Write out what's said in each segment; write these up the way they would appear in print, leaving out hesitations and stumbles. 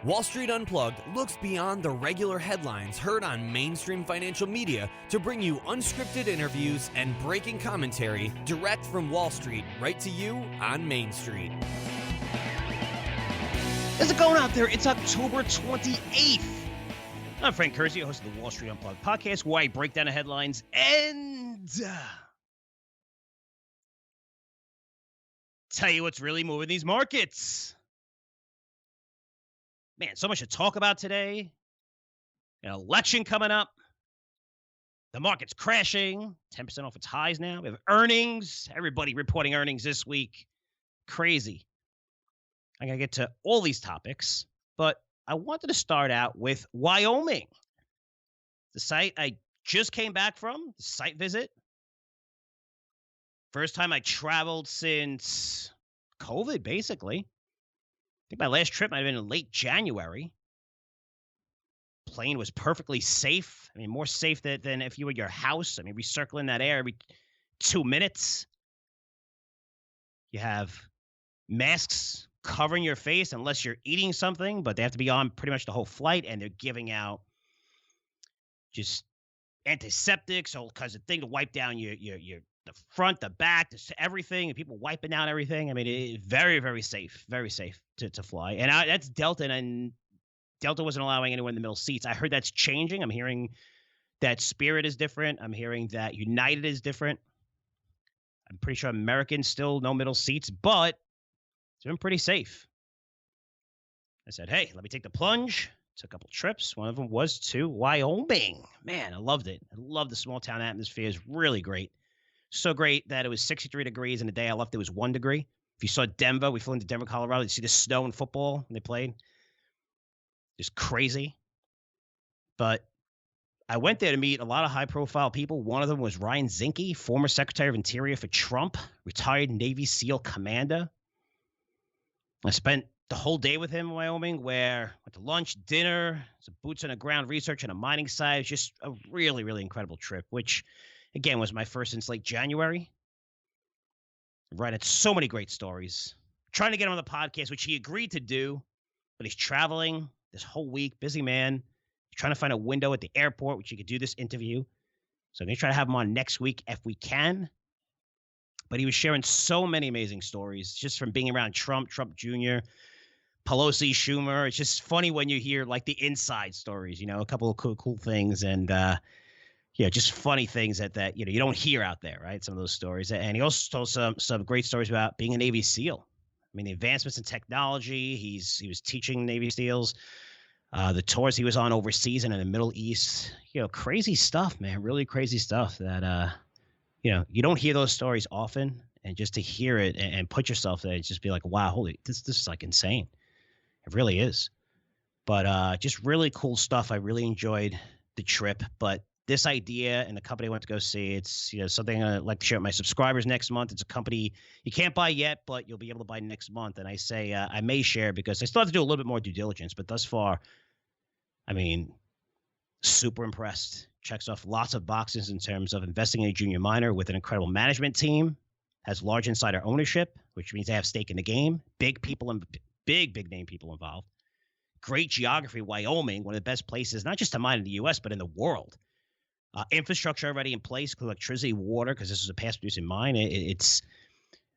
Wall Street Unplugged looks beyond the regular headlines heard on mainstream financial media to bring you unscripted interviews and breaking commentary direct from Wall Street right to you on Main Street. How's it going out there? It's October 28th. I'm Frank Curzio, host of the Wall Street Unplugged podcast, where I break down the headlines and tell you what's really moving these markets. Man, so much to talk about today. An election coming up. The market's crashing. 10% off its highs now. We have earnings. Everybody reporting earnings this week. Crazy. I'm going to get to all these topics, but I wanted to start out with Wyoming. The site I just came back from, the site visit. First time I traveled since COVID, basically. I think my last trip might have been in late January. Plane was perfectly safe. I mean, more safe than if you were at your house. I mean, recircling that air every 2 minutes. You have masks covering your face unless you're eating something, but they have to be on pretty much the whole flight, and they're giving out just antiseptics, all kinds of things to wipe down your the front, the back, everything, and people wiping down everything. I mean, it's very, very safe to fly. And that's Delta, and Delta wasn't allowing anyone in the middle seats. I heard that's changing. I'm hearing that Spirit is different. I'm hearing that United is different. I'm pretty sure American still no middle seats, but it's been pretty safe. I said, hey, let me take the plunge. Took a couple trips. One of them was to Wyoming. Man, I loved it. I love the small town atmosphere. It's really great. So great that it was 63 degrees, and the day I left, it was 1 degree. If you saw Denver, we flew into Denver, Colorado. You see the snow in football when they played. Just crazy. But I went there to meet a lot of high-profile people. One of them was Ryan Zinke, former Secretary of Interior for Trump, retired Navy SEAL commander. I spent the whole day with him in Wyoming, where went to lunch, dinner, some boots on the ground research on a mining site. It was just a really, really incredible trip, which, again, was my first since late January. Right, it's so many great stories. Trying to get him on the podcast, which he agreed to do, but he's traveling this whole week. Busy man. He's trying to find a window at the airport, which he could do this interview. So I'm going to try to have him on next week if we can. But he was sharing so many amazing stories just from being around Trump Jr., Pelosi, Schumer. It's just funny when you hear like the inside stories, a couple of cool things, and just funny things that you don't hear out there, right? Some of those stories. And he also told some great stories about being a Navy SEAL. I mean, the advancements in technology. He was teaching Navy SEALs, the tours he was on overseas and in the Middle East. Crazy stuff, man. Really crazy stuff that you don't hear those stories often, and just to hear it and put yourself there, just be like, wow, holy, this is like insane. It really is. But just really cool stuff. I really enjoyed the trip. But this idea and the company I went to go see, it's something I'd like to share with my subscribers next month. It's a company you can't buy yet, but you'll be able to buy next month. And I say I may share because I still have to do a little bit more due diligence. But thus far, I mean, super impressed. Checks off lots of boxes in terms of investing in a junior miner with an incredible management team, has large insider ownership, which means they have stake in the game, big name people involved, great geography, Wyoming, one of the best places, not just to mine in the U.S., but in the world. Infrastructure already in place, electricity, water, because this is a past producing mine. It's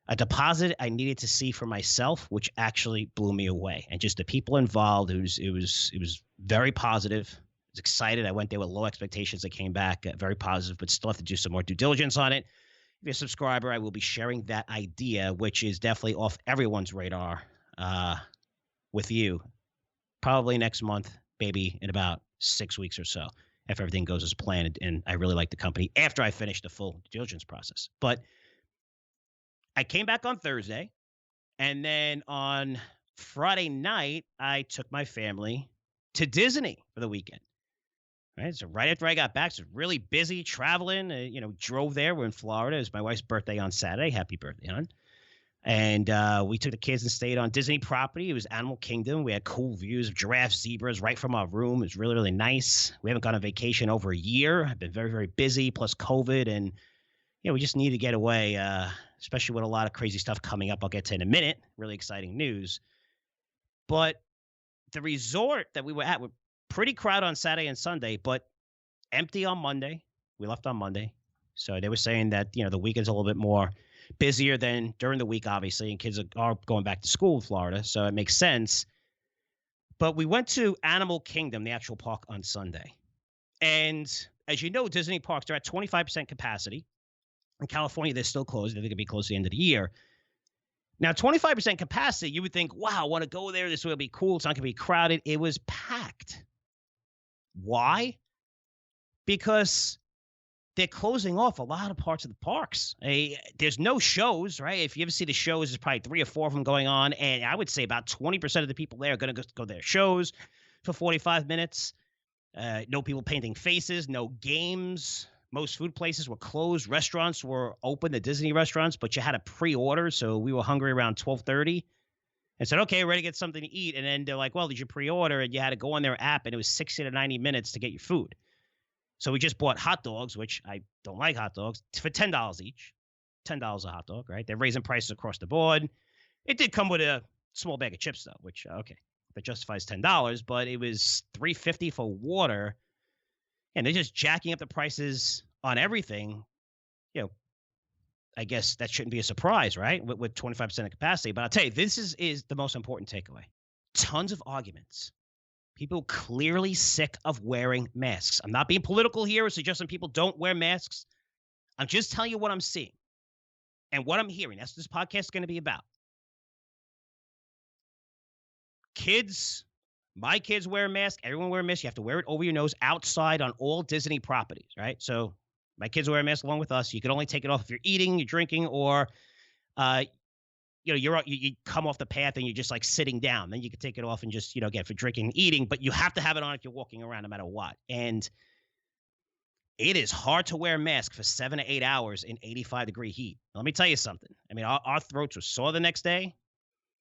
a deposit I needed to see for myself, which actually blew me away. And just the people involved, it was very positive. I was excited. I went there with low expectations. I came back very positive, but still have to do some more due diligence on it. If you're a subscriber, I will be sharing that idea, which is definitely off everyone's radar with you. Probably next month, maybe in about 6 weeks or so, if everything goes as planned. And I really like the company after I finish the full due diligence process. But I came back on Thursday, and then on Friday night, I took my family to Disney for the weekend. Right, so right after I got back, so really busy traveling. Drove there. We're in Florida. It was my wife's birthday on Saturday. Happy birthday, hon. And we took the kids and stayed on Disney property. It was Animal Kingdom. We had cool views of giraffes, zebras right from our room. It was really, really nice. We haven't gone on vacation over a year. I've been very, very busy, plus COVID. And, we just need to get away, especially with a lot of crazy stuff coming up. I'll get to in a minute. Really exciting news. But the resort that we were at were pretty crowded on Saturday and Sunday, but empty on Monday. We left on Monday. So they were saying that, the weekend's a little bit more busier than during the week, obviously, and kids are going back to school in Florida, so it makes sense. But we went to Animal Kingdom, the actual park, on Sunday. And as you know, Disney parks, they're at 25% capacity. In California, they're still closed. They're going to be closed at the end of the year. Now, 25% capacity, you would think, wow, I want to go there. This will be cool. It's not going to be crowded. It was packed. Why? Because they're closing off a lot of parts of the parks. There's no shows, right? If you ever see the shows, there's probably 3 or 4 of them going on. And I would say about 20% of the people there are going to go to their shows for 45 minutes. No people painting faces, no games. Most food places were closed. Restaurants were open, the Disney restaurants, but you had to pre-order. So we were hungry around 12:30 and said, okay, ready to get something to eat. And then they're like, well, did you pre-order? And you had to go on their app, and it was 60 to 90 minutes to get your food. So we just bought hot dogs, which I don't like hot dogs, for $10 each. $10 a hot dog, right? They're raising prices across the board. It did come with a small bag of chips, though, which, okay, that justifies $10, but it was $3.50 for water. And they're just jacking up the prices on everything. I guess that shouldn't be a surprise, right? With 25% of capacity. But I'll tell you, this is the most important takeaway. Tons of arguments. People clearly sick of wearing masks. I'm not being political here or suggesting people don't wear masks. I'm just telling you what I'm seeing and what I'm hearing. That's what this podcast is going to be about. Kids, my kids wear a mask. Everyone wear a mask. You have to wear it over your nose outside on all Disney properties, right? So my kids wear a mask along with us. You can only take it off if you're eating, you're drinking, or you come off the path and you're just like sitting down. Then you can take it off and just, again, for drinking and eating, but you have to have it on if you're walking around no matter what. And it is hard to wear a mask for 7 to 8 hours in 85-degree heat. Let me tell you something. I mean, our throats were sore the next day.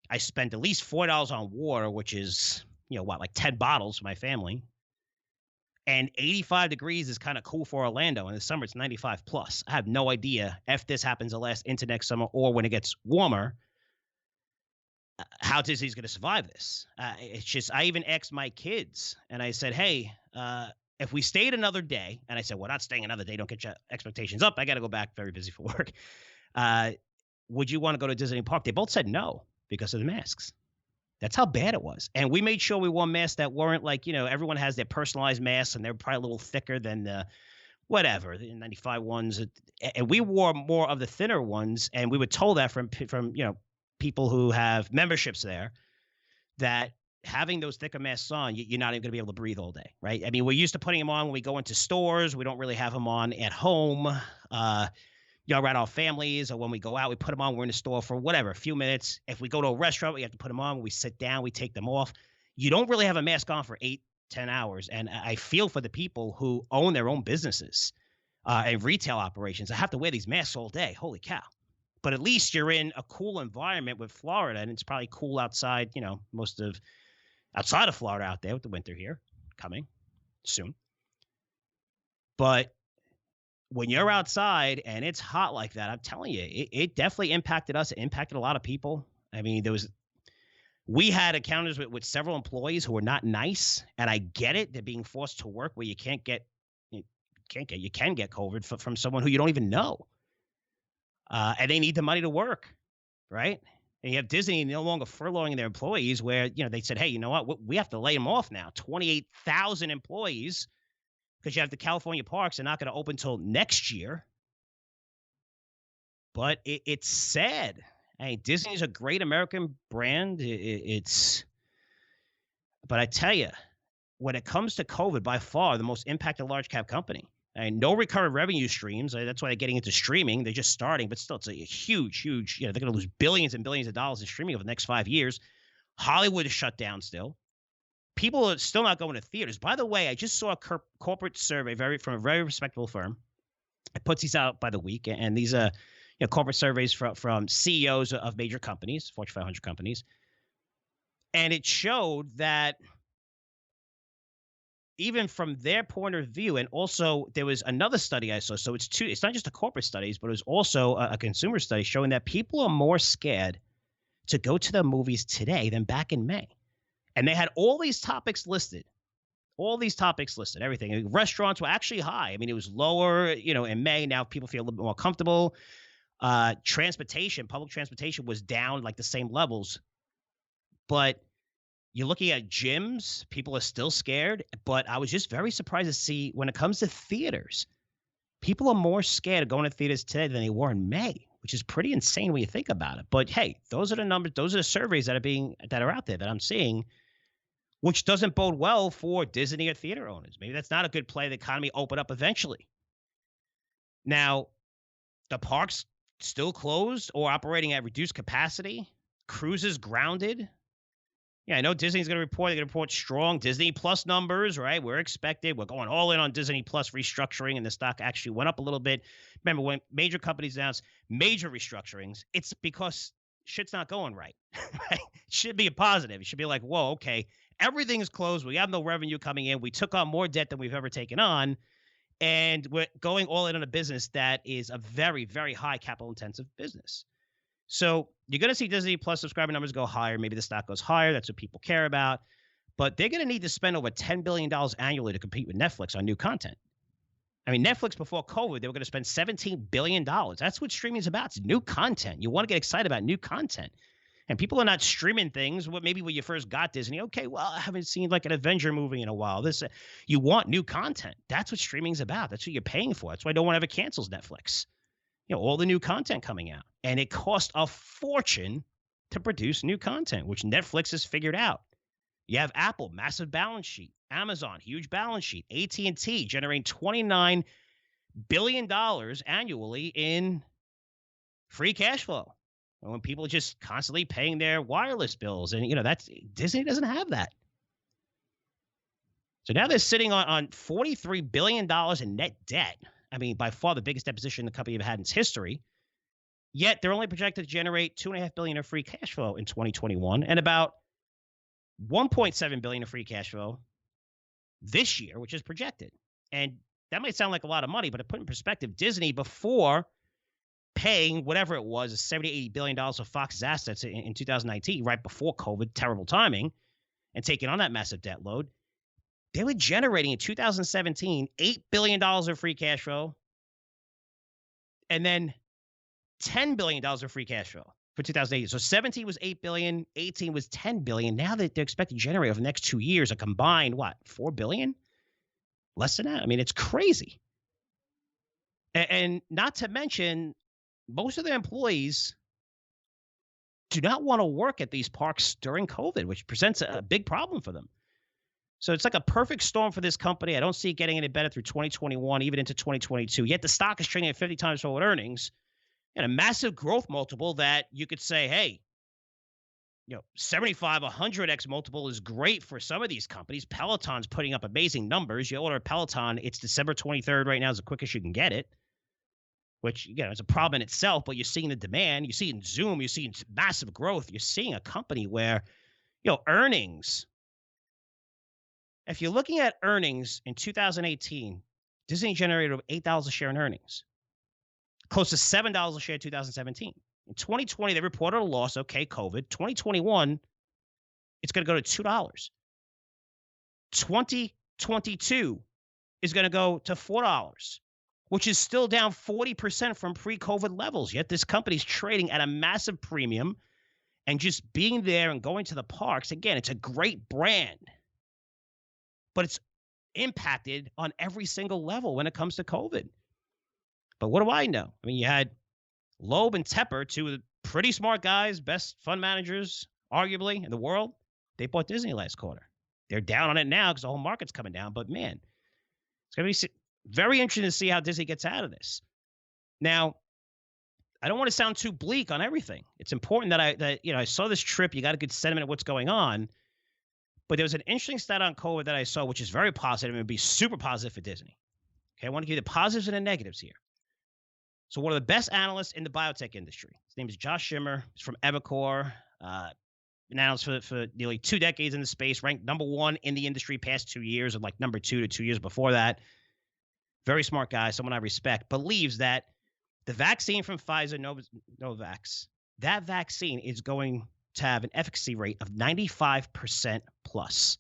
I spent at least $4 on water, which is, like 10 bottles for my family. And 85 degrees is kind of cool for Orlando. In the summer, it's 95 plus. I have no idea if this happens to last into next summer or when it gets warmer, how Disney's going to survive this. It's just, I even asked my kids and I said, hey, if we stayed another day, and I said, we're not staying another day, don't get your expectations up. I got to go back, very busy for work. Would you want to go to Disney Park? They both said no because of the masks. That's how bad it was. And we made sure we wore masks that weren't like, everyone has their personalized masks and they're probably a little thicker than the 95 ones. And we wore more of the thinner ones. And we were told that from people who have memberships there, that having those thicker masks on, you're not even going to be able to breathe all day, right? I mean, we're used to putting them on when we go into stores. We don't really have them on at home. Around our families, or when we go out, we put them on. We're in the store for whatever, a few minutes. If we go to a restaurant, we have to put them on. When we sit down, we take them off. You don't really have a mask on for 8, 10 hours. And I feel for the people who own their own businesses and retail operations. I have to wear these masks all day. Holy cow. But at least you're in a cool environment with Florida, and it's probably cool outside, outside of Florida out there with the winter here coming soon. But when you're outside and it's hot like that, I'm telling you, it definitely impacted us. It impacted a lot of people. I mean, we had encounters with several employees who were not nice, and I get it. They're being forced to work where you can get COVID from someone who you don't even know. And they need the money to work, right? And you have Disney no longer furloughing their employees where, they said, hey, you know what? We have to lay them off now. 28,000 employees, because you have the California parks are not going to open until next year. But it's sad. I mean, Disney's a great American brand. But I tell you, when it comes to COVID, by far the most impacted large cap company. I mean, no recurrent revenue streams. That's why they're getting into streaming. They're just starting, but still, it's a huge, they're going to lose billions and billions of dollars in streaming over the next 5 years. Hollywood is shut down still. People are still not going to theaters. By the way, I just saw a corporate survey from a very respectable firm. It puts these out by the week, and these are corporate surveys from CEOs of major companies, Fortune 500 companies. And it showed that even from their point of view, and also there was another study I saw. So it's not just a corporate studies, but it was also a consumer study showing that people are more scared to go to the movies today than back in May. And they had all these topics listed. Everything. Restaurants were actually high. I mean, it was lower, in May. Now people feel a little bit more comfortable. Public transportation was down like the same levels. But you're looking at gyms, people are still scared. But I was just very surprised to see when it comes to theaters, people are more scared of going to theaters today than they were in May, which is pretty insane when you think about it. But hey, those are the numbers, those are the surveys that are out there that I'm seeing, which doesn't bode well for Disney or theater owners. Maybe that's not a good play. The economy open up eventually. Now, the parks still closed or operating at reduced capacity. Cruises grounded. Yeah, I know Disney's going to report. They're going to report strong Disney Plus numbers, right? We're going all in on Disney Plus restructuring, and the stock actually went up a little bit. Remember, when major companies announce major restructurings, it's because shit's not going right. Right? It should be a positive. It should be like, whoa, okay, everything is closed. We have no revenue coming in. We took on more debt than we've ever taken on, and we're going all in on a business that is a very, very high capital-intensive business. So you're going to see Disney Plus subscriber numbers go higher. Maybe the stock goes higher. That's what people care about. But they're going to need to spend over $10 billion annually to compete with Netflix on new content. I mean, Netflix before COVID, they were going to spend $17 billion. That's what streaming is about. It's new content. You want to get excited about new content. And people are not streaming things. Maybe when you first got Disney, okay, well, I haven't seen like an Avenger movie in a while. You want new content. That's what streaming's about. That's what you're paying for. That's why no one ever cancels Netflix. All the new content coming out. And it costs a fortune to produce new content, which Netflix has figured out. You have Apple, massive balance sheet. Amazon, huge balance sheet. AT&T generating $29 billion annually in free cash flow. And when people are just constantly paying their wireless bills. And, Disney doesn't have that. So now they're sitting on $43 billion in net debt. I mean, by far the biggest deposition the company have had in its history. Yet they're only projected to generate $2.5 billion of free cash flow in 2021 and about $1.7 billion of free cash flow this year, which is projected. And that might sound like a lot of money, but to put in perspective, Disney, before paying whatever it was, $70-80 billion of Fox's assets in 2019, right before COVID, terrible timing, and taking on that massive debt load, they were generating in 2017 $8 billion of free cash flow and then $10 billion of free cash flow for 2018. So 17 was $8 billion, 18 was $10 billion. Now that they're expected to generate over the next 2 years a combined, $4 billion? Less than that? I mean, it's crazy. And not to mention, most of their employees do not want to work at these parks during COVID, which presents a big problem for them. So it's like a perfect storm for this company. I don't see it getting any better through 2021, even into 2022. Yet the stock is trading at 50 times forward earnings and a massive growth multiple that you could say, hey, 75, 100x multiple is great for some of these companies. Peloton's putting up amazing numbers. You order a Peloton, it's December 23rd right now is the quickest you can get it, which, is a problem in itself, but you're seeing the demand. You see it in Zoom. You're seeing massive growth. You're seeing a company where, earnings. If you're looking at earnings in 2018, Disney generated over $8 a share in earnings, close to $7 a share in 2017. In 2020, they reported a loss. Okay, COVID. 2021, it's going to go to $2. 2022 is going to go to $4, which is still down 40% from pre-COVID levels. Yet this company's trading at a massive premium, and just being there and going to the parks, again, it's a great brand. But it's impacted on every single level when it comes to COVID. But what do I know? I mean, you had Loeb and Tepper, two of the pretty smart guys, best fund managers, arguably, in the world. They bought Disney last quarter. They're down on it now because the whole market's coming down. But, man, it's going to be very interesting to see how Disney gets out of this. Now, I don't want to sound too bleak on everything. It's important that I saw this trip. You got a good sentiment of what's going on. But there was an interesting stat on COVID that I saw, which is very positive and would be super positive for Disney. Okay, I want to give you the positives and the negatives here. So one of the best analysts in the biotech industry, his name is Josh Schimmer. He's from Evercore, been analyst for nearly 2 decades in the space, ranked number 1 in the industry past 2 years, and like number 2 to 2 years before that. Very smart guy, someone I respect, believes that the vaccine from Pfizer, Novavax, that vaccine is going to have an efficacy rate of 95% plus.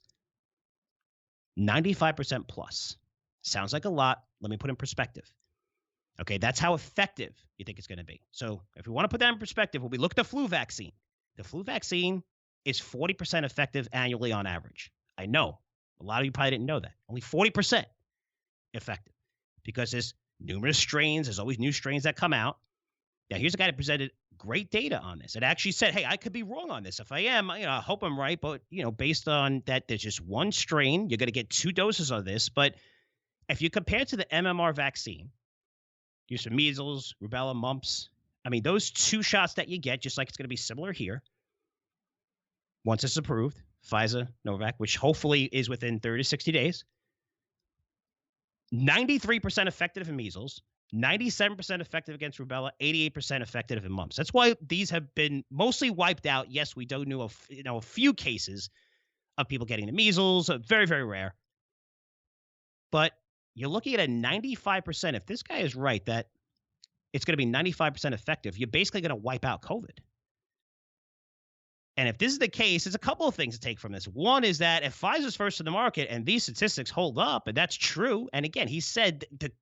95% plus. Sounds like a lot. Let me put in perspective. Okay, that's how effective you think it's going to be. So if we want to put that in perspective, when we look at the flu vaccine, the flu vaccine is 40% effective annually on average. I know a lot of you probably didn't know that. Only 40% effective because there's numerous strains. There's always new strains that come out. Now, here's a guy that presented great data on this. It actually said, hey, I could be wrong on this. If I am, I hope I'm right. But, based on that, there's just one strain. You're going to get 2 doses of this. But if you compare it to the MMR vaccine, use for measles, rubella, mumps, those 2 shots that you get, just like it's going to be similar here, once it's approved, Pfizer, Novavax, which hopefully is within 30 to 60 days, 93% effective in measles, 97% effective against rubella, 88% effective in mumps. That's why these have been mostly wiped out. Yes, we do know a few cases of people getting the measles, very, very rare. But you're looking at a 95%. If this guy is right that it's going to be 95% effective, you're basically going to wipe out COVID. And if this is the case, there's a couple of things to take from this. One is that if Pfizer's first to the market and these statistics hold up, and that's true, and again, he said the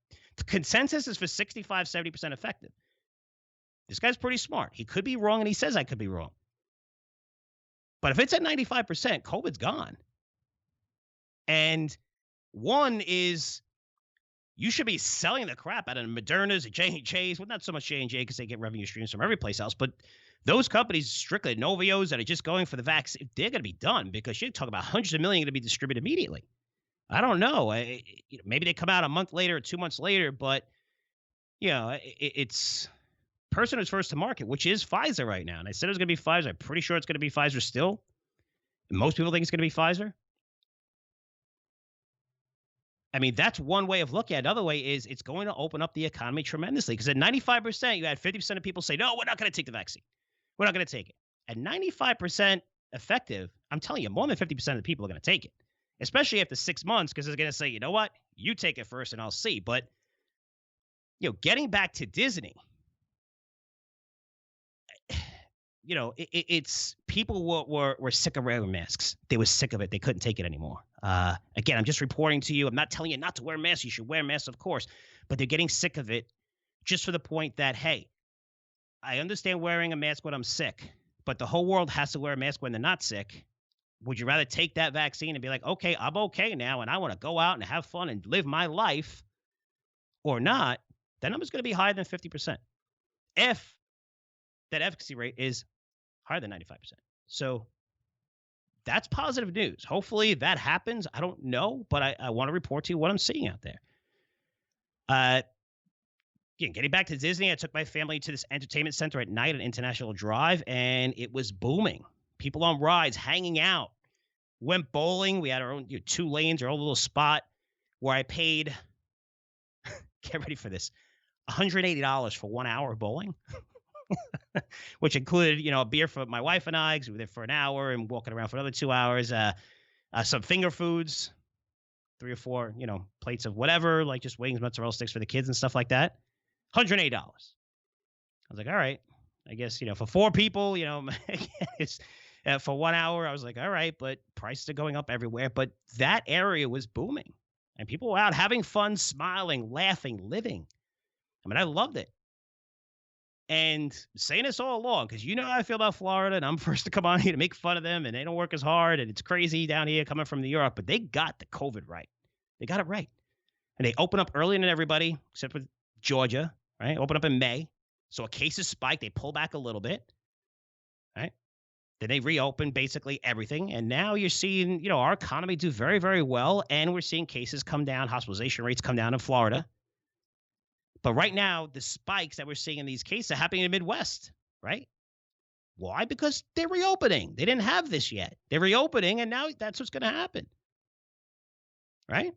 consensus is for 65, 70% effective. This guy's pretty smart. He could be wrong, and he says I could be wrong. But if it's at 95%, COVID's gone. And one is you should be selling the crap out of Moderna's and J&J's. Well, not so much J&J because they get revenue streams from every place else, but those companies, strictly Novios that are just going for the vaccine, they're going to be done because you're talking about hundreds of millions going to be distributed immediately. I don't know. Maybe they come out a month later or 2 months later, but it's person who's first to market, which is Pfizer right now. And I said it was going to be Pfizer. I'm pretty sure it's going to be Pfizer still. And most people think it's going to be Pfizer. That's one way of looking at it. Another way is it's going to open up the economy tremendously because at 95%, you had 50% of people say, no, we're not going to take the vaccine. We're not going to take it. At 95% effective, I'm telling you, more than 50% of the people are going to take it, especially after 6 months because they're going to say, you know what, you take it first and I'll see. But, getting back to Disney, it's people were sick of wearing masks. They were sick of it. They couldn't take it anymore. Again, I'm just reporting to you. I'm not telling you not to wear masks. You should wear masks, of course. But they're getting sick of it just for the point that, hey, I understand wearing a mask when I'm sick, but the whole world has to wear a mask when they're not sick. Would you rather take that vaccine and be like, okay, I'm okay now, and I want to go out and have fun and live my life or not? That number's going to be higher than 50% if that efficacy rate is higher than 95%. So that's positive news. Hopefully that happens. I don't know, but I want to report to you what I'm seeing out there. Again, getting back to Disney, I took my family to this entertainment center at night on International Drive, and it was booming. People on rides, hanging out. Went bowling. We had our own 2 lanes, our own little spot where I paid, get ready for this, $180 for 1 hour of bowling. Which included, a beer for my wife and I, because we were there for an hour and walking around for another 2 hours. Some finger foods, 3 or 4, plates of whatever, like just wings, mozzarella sticks for the kids and stuff like that. $108. I was like, all right, I guess, for 4 people, it's for 1 hour. I was like, all right, but prices are going up everywhere. But that area was booming and people were out having fun, smiling, laughing, living. I loved it. And saying this all along, because how I feel about Florida, and I'm first to come on here to make fun of them, and they don't work as hard, and it's crazy down here coming from New York, but they got the COVID right. They got it right. And they open up earlier than everybody, except for Georgia, right? Open up in May. So a cases spike, they pull back a little bit, right? Then they reopen basically everything. And now you're seeing, our economy do very, very well, and we're seeing cases come down, hospitalization rates come down in Florida. But right now, the spikes that we're seeing in these cases are happening in the Midwest, right? Why? Because they're reopening. They didn't have this yet. They're reopening, and now that's what's going to happen, right?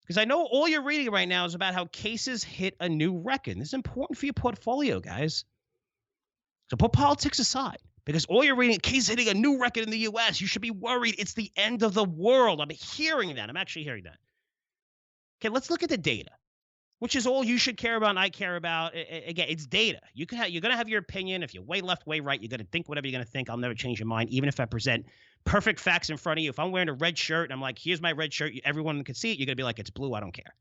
Because I know all you're reading right now is about how cases hit a new record. This is important for your portfolio, guys. So put politics aside, because all you're reading, cases hitting a new record in the U.S., you should be worried. It's the end of the world. I'm hearing that. I'm actually hearing that. Okay, let's look at the data. which is all you should care about and I care about. Again, it's data. You're going to have your opinion. If you're way left, way right, you're going to think whatever you're going to think. I'll never change your mind, even if I present perfect facts in front of you. If I'm wearing a red shirt and I'm like, here's my red shirt, everyone can see it, you're going to be like, it's blue, I don't care.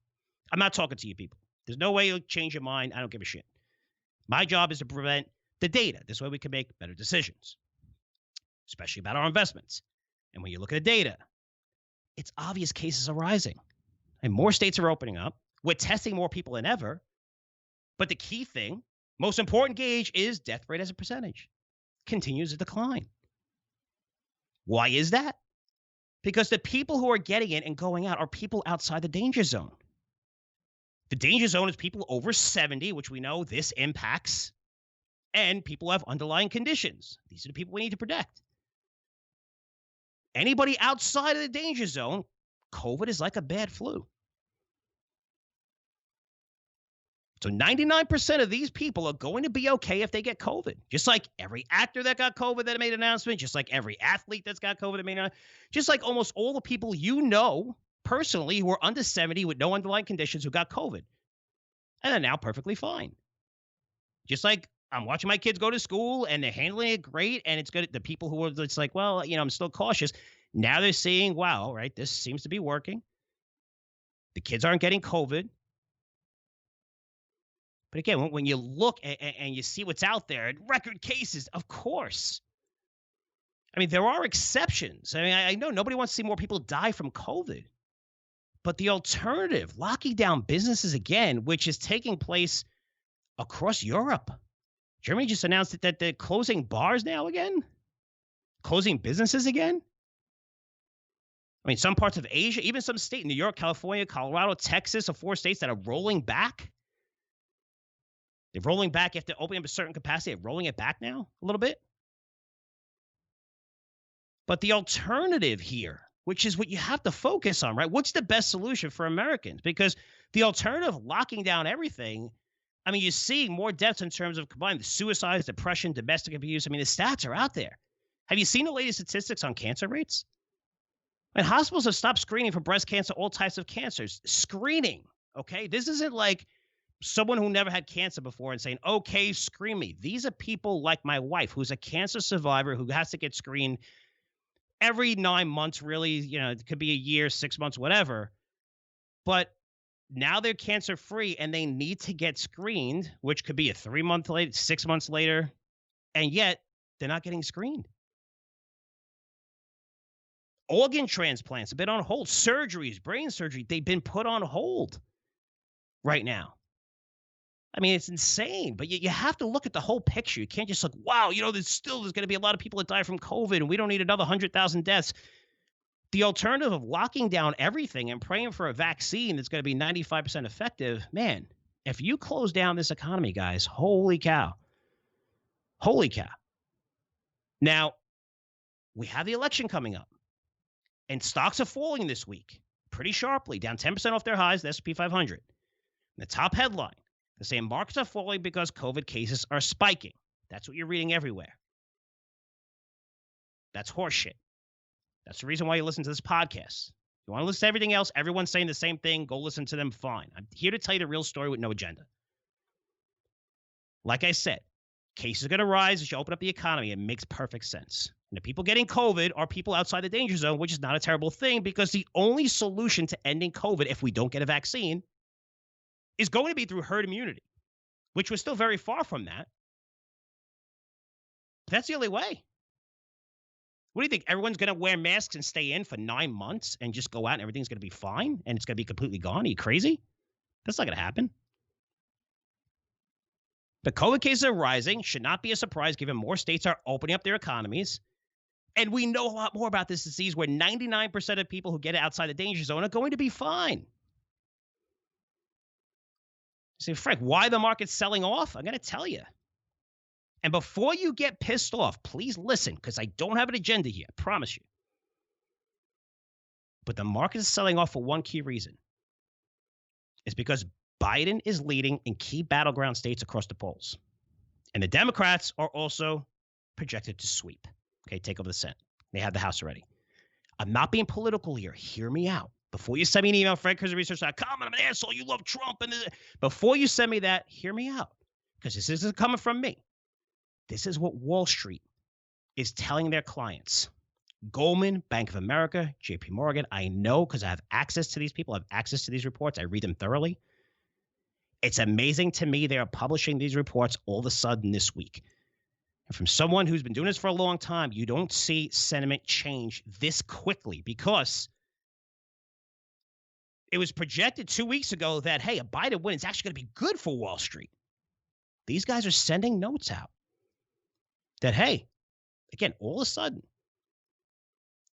I'm not talking to you people. There's no way you'll change your mind. I don't give a shit. My job is to prevent the data. This way we can make better decisions, especially about our investments. And when you look at the data, it's obvious cases are rising. And more states are opening up. We're testing more people than ever. But the key thing, most important gauge, is death rate as a percentage. Continues to decline. Why is that? Because the people who are getting it and going out are people outside the danger zone. The danger zone is people over 70, which we know this impacts, and people who have underlying conditions. These are the people we need to protect. Anybody outside of the danger zone, COVID is like a bad flu. So 99% of these people are going to be okay if they get COVID. Just like every actor that got COVID that made an announcement, just like every athlete that's got COVID that made an announcement, just like almost all the people you know personally who are under 70 with no underlying conditions who got COVID. And they're now perfectly fine. Just like I'm watching my kids go to school and they're handling it great, and it's good. The people who are just like, well, I'm still cautious. Now they're seeing, wow, right, this seems to be working. The kids aren't getting COVID. But again, when you look and you see what's out there, record cases, of course. I mean, there are exceptions. I mean, I know nobody wants to see more people die from COVID. But the alternative, locking down businesses again, which is taking place across Europe. Germany just announced that they're closing bars now again, closing businesses again. I mean, some parts of Asia, even some state, New York, California, Colorado, Texas, are 4 states that are rolling back. They're rolling back after opening up a certain capacity. They're rolling it back now a little bit. But the alternative here, which is what you have to focus on, right? What's the best solution for Americans? Because the alternative, locking down everything, I mean, you're seeing more deaths in terms of combined suicides, depression, domestic abuse. I mean, the stats are out there. Have you seen the latest statistics on cancer rates? And hospitals have stopped screening for breast cancer, all types of cancers. Screening, okay? This isn't like someone who never had cancer before and saying, okay, screen me. These are people like my wife, who's a cancer survivor who has to get screened every 9 months, really. It could be a year, 6 months, whatever. But now they're cancer-free and they need to get screened, which could be a 3 month later, 6 months later, and yet they're not getting screened. Organ transplants have been on hold. Surgeries, brain surgery, they've been put on hold right now. I mean, it's insane, but you have to look at the whole picture. You can't just look, wow, there's going to be a lot of people that die from COVID and we don't need another 100,000 deaths. The alternative of locking down everything and praying for a vaccine that's going to be 95% effective, man, if you close down this economy, guys, holy cow. Holy cow. Now, we have the election coming up, and stocks are falling this week pretty sharply, down 10% off their highs, the S&P 500. The top headline, they're saying markets are falling because COVID cases are spiking. That's what you're reading everywhere. That's horseshit. That's the reason why you listen to this podcast. You want to listen to everything else, everyone's saying the same thing, go listen to them, fine. I'm here to tell you the real story with no agenda. Like I said, cases are going to rise as you open up the economy. It makes perfect sense. And the people getting COVID are people outside the danger zone, which is not a terrible thing, because the only solution to ending COVID, if we don't get a vaccine, is going to be through herd immunity, which we're still very far from that. But that's the only way. What do you think? Everyone's going to wear masks and stay in for 9 months and just go out and everything's going to be fine and it's going to be completely gone? Are you crazy? That's not going to happen. The COVID cases are rising. Should not be a surprise given more states are opening up their economies. And we know a lot more about this disease where 99% of people who get it outside the danger zone are going to be fine. You say, Frank, why the market's selling off? I'm going to tell you. And before you get pissed off, please listen, because I don't have an agenda here. I promise you. But the market is selling off for one key reason. It's because Biden is leading in key battleground states across the polls. And the Democrats are also projected to sweep. Okay, take over the Senate. They have the House already. I'm not being political here. Hear me out. Before you send me an email, FredCurzioResearch.com, and I'm an asshole, you love Trump. Before you send me that, hear me out, because this isn't coming from me. This is what Wall Street is telling their clients. Goldman, Bank of America, JP Morgan, I know because I have access to these people. I have access to these reports. I read them thoroughly. It's amazing to me they are publishing these reports all of a sudden this week. And from someone who's been doing this for a long time, you don't see sentiment change this quickly because it was projected 2 weeks ago that, hey, a Biden win is actually going to be good for Wall Street. These guys are sending notes out that, hey, again, all of a sudden,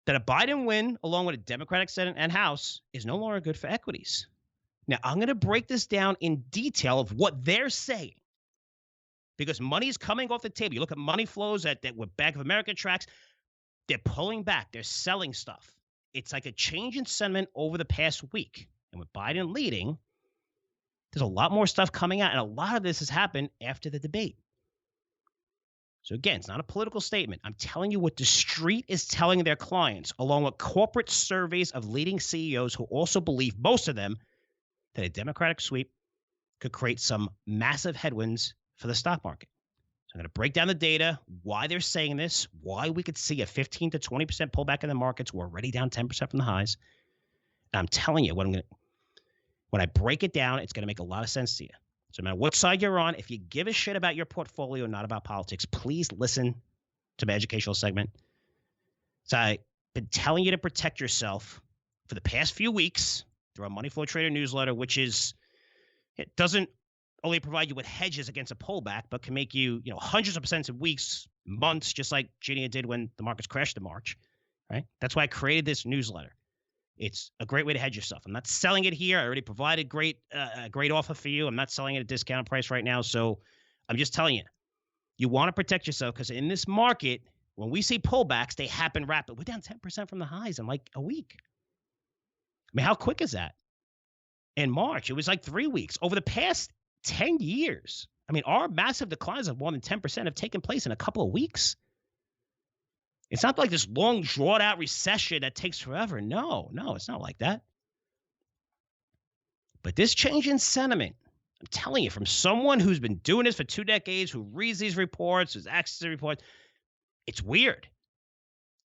that a Biden win, along with a Democratic Senate and House, is no longer good for equities. Now, I'm going to break this down in detail of what they're saying because money is coming off the table. You look at money flows that what Bank of America tracks, they're pulling back. They're selling stuff. It's like a change in sentiment over the past week. And with Biden leading, there's a lot more stuff coming out, and a lot of this has happened after the debate. So again, it's not a political statement. I'm telling you what the street is telling their clients, along with corporate surveys of leading CEOs who also believe, most of them, that a Democratic sweep could create some massive headwinds for the stock market. So I'm going to break down the data, why they're saying this, why we could see a 15 to 20% pullback in the markets. We're already down 10% from the highs. And I'm telling you, when I break it down, it's going to make a lot of sense to you. So no matter what side you're on, if you give a shit about your portfolio, not about politics, please listen to my educational segment. So I've been telling you to protect yourself for the past few weeks through our Money Flow Trader newsletter, which is, it doesn't only provide you with hedges against a pullback, but can make you, hundreds of percents in weeks, months, just like Ginia did when the markets crashed in March, right? That's why I created this newsletter. It's a great way to hedge yourself. I'm not selling it here. I already provided a great offer for you. I'm not selling it at a discount price right now. So I'm just telling you, you want to protect yourself because in this market, when we see pullbacks, they happen rapidly. We're down 10% from the highs in like a week. I mean, how quick is that? In March, it was like 3 weeks. Over the past 10 years, I mean, our massive declines of more than 10% have taken place in a couple of weeks. It's not like this long, drawn-out recession that takes forever. No, it's not like that. But this change in sentiment, I'm telling you, from someone who's been doing this for 2 decades, who reads these reports, who's access to reports, it's weird.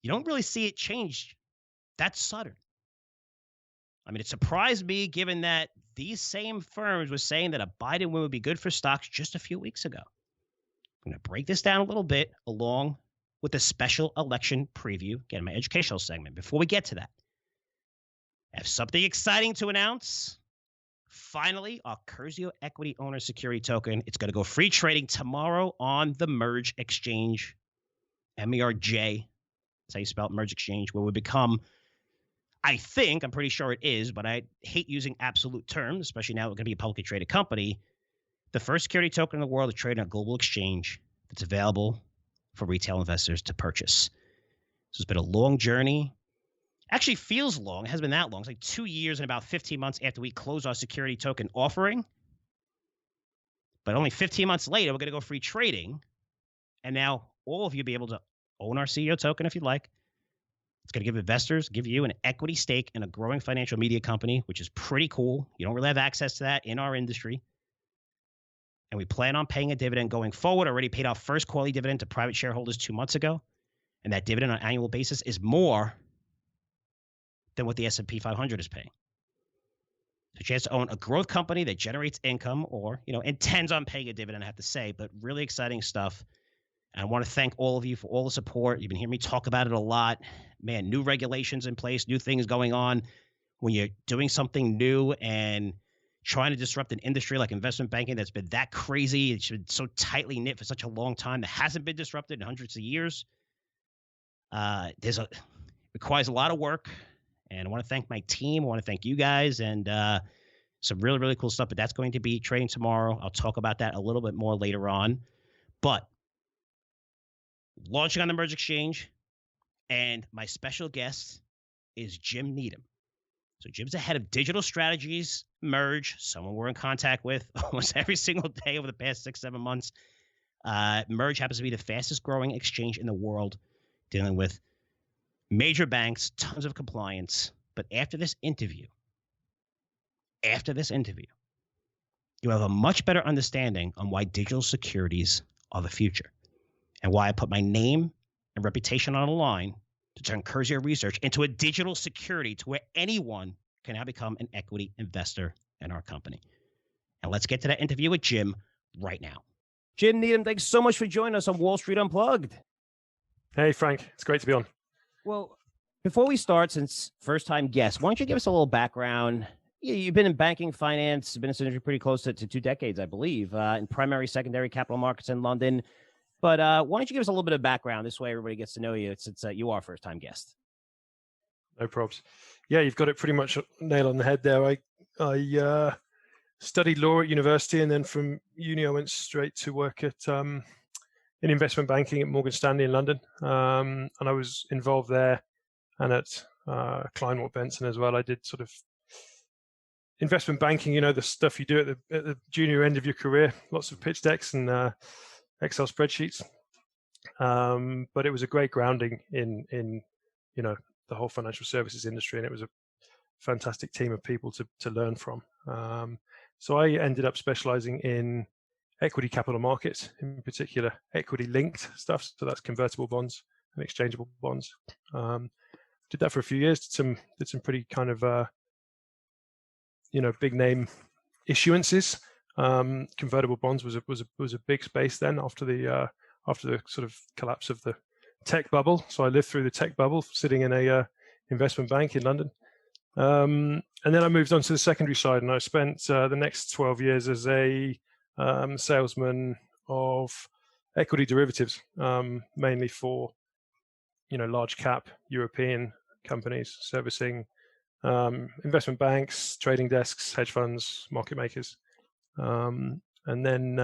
You don't really see it change that sudden. I mean, it surprised me given that these same firms were saying that a Biden win would be good for stocks just a few weeks ago. I'm going to break this down a little bit along with a special election preview, again, my educational segment. Before we get to that, I have something exciting to announce. Finally, our Curzio Equity Owners security token. It's going to go free trading tomorrow on the MERJ Exchange, MERJ. That's how you spell it, MERJ Exchange, where we become, I'm pretty sure it is, but I hate using absolute terms, especially now we're going to be a publicly traded company, the first security token in the world to trade on a global exchange that's available for retail investors to purchase. So it's been a long journey. Actually feels long. It hasn't been that long. It's like 2 years and about 15 months after we closed our security token offering. But only 15 months later, we're going to go free trading. And now all of you will be able to own our CEO token if you'd like. It's going to give you an equity stake in a growing financial media company, which is pretty cool. You don't really have access to that in our industry. And we plan on paying a dividend going forward. Already paid our first quarterly dividend to private shareholders 2 months ago. And that dividend on an annual basis is more than what the S&P 500 is paying. So a chance to own a growth company that generates income or, intends on paying a dividend, I have to say, but really exciting stuff. And I want to thank all of you for all the support. You've been hearing me talk about it a lot. Man, new regulations in place, new things going on. When you're doing something new and trying to disrupt an industry like investment banking that's been that crazy, it's been so tightly knit for such a long time, that hasn't been disrupted in hundreds of years. It requires a lot of work. And I want to thank my team. I want to thank you guys and some really, really cool stuff. But that's going to be trading tomorrow. I'll talk about that a little bit more later on. But launching on the MERJ Exchange, and my special guest is Jim Needham. So Jim's the head of digital strategies, MERJ, someone we're in contact with almost every single day over the past 6-7 months. MERJ happens to be the fastest growing exchange in the world, dealing with major banks, tons of compliance, But after this interview, you have a much better understanding on why digital securities are the future and why I put my name and reputation on the line to turn Curzio Research into a digital security to where anyone can now become an equity investor in our company. And let's get to that interview with Jim right now. Jim Needham, thanks so much for joining us on Wall Street Unplugged. Hey, Frank. It's great to be on. Well, before we start, since first-time guest, why don't you give us a little background? You've been in banking, finance, been in this industry pretty close to 2 decades, I believe, in primary, secondary capital markets in London. But why don't you give us a little bit of background? This way everybody gets to know you since you are a first-time guest. No probs. Yeah, you've got it pretty much nail on the head there. I studied law at university, and then from uni I went straight to work at in investment banking at Morgan Stanley in London. And I was involved there and at Kleinwort Benson as well. I did sort of investment banking, the stuff you do at the junior end of your career, lots of pitch decks and Excel spreadsheets. But it was a great grounding in the whole financial services industry, and it was a fantastic team of people to learn from. So I ended up specializing in equity capital markets, in particular equity linked stuff. So that's convertible bonds and exchangeable bonds. Did that for a few years. Did some pretty kind of big name issuances. Convertible bonds was a big space then after the sort of collapse of the tech bubble. So I lived through the tech bubble, sitting in a investment bank in London. And then I moved on to the secondary side, and I spent the next 12 years as a salesman of equity derivatives, mainly for large cap European companies, servicing investment banks, trading desks, hedge funds, market makers. And then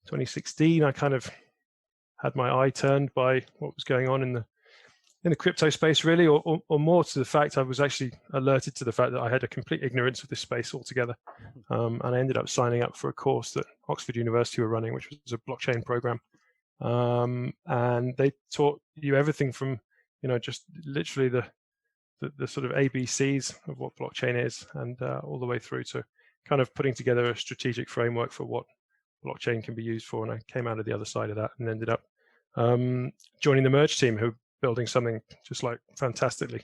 2016, I kind of had my eye turned by what was going on in the crypto space, really, or more to the fact I was actually alerted to the fact that I had a complete ignorance of this space altogether. And I ended up signing up for a course that Oxford University were running, which was a blockchain program. And they taught you everything from, just literally the sort of ABCs of what blockchain is, and all the way through to kind of putting together a strategic framework for what blockchain can be used for. And I came out of the other side of that and ended up joining the MERJ team, who building something just like fantastically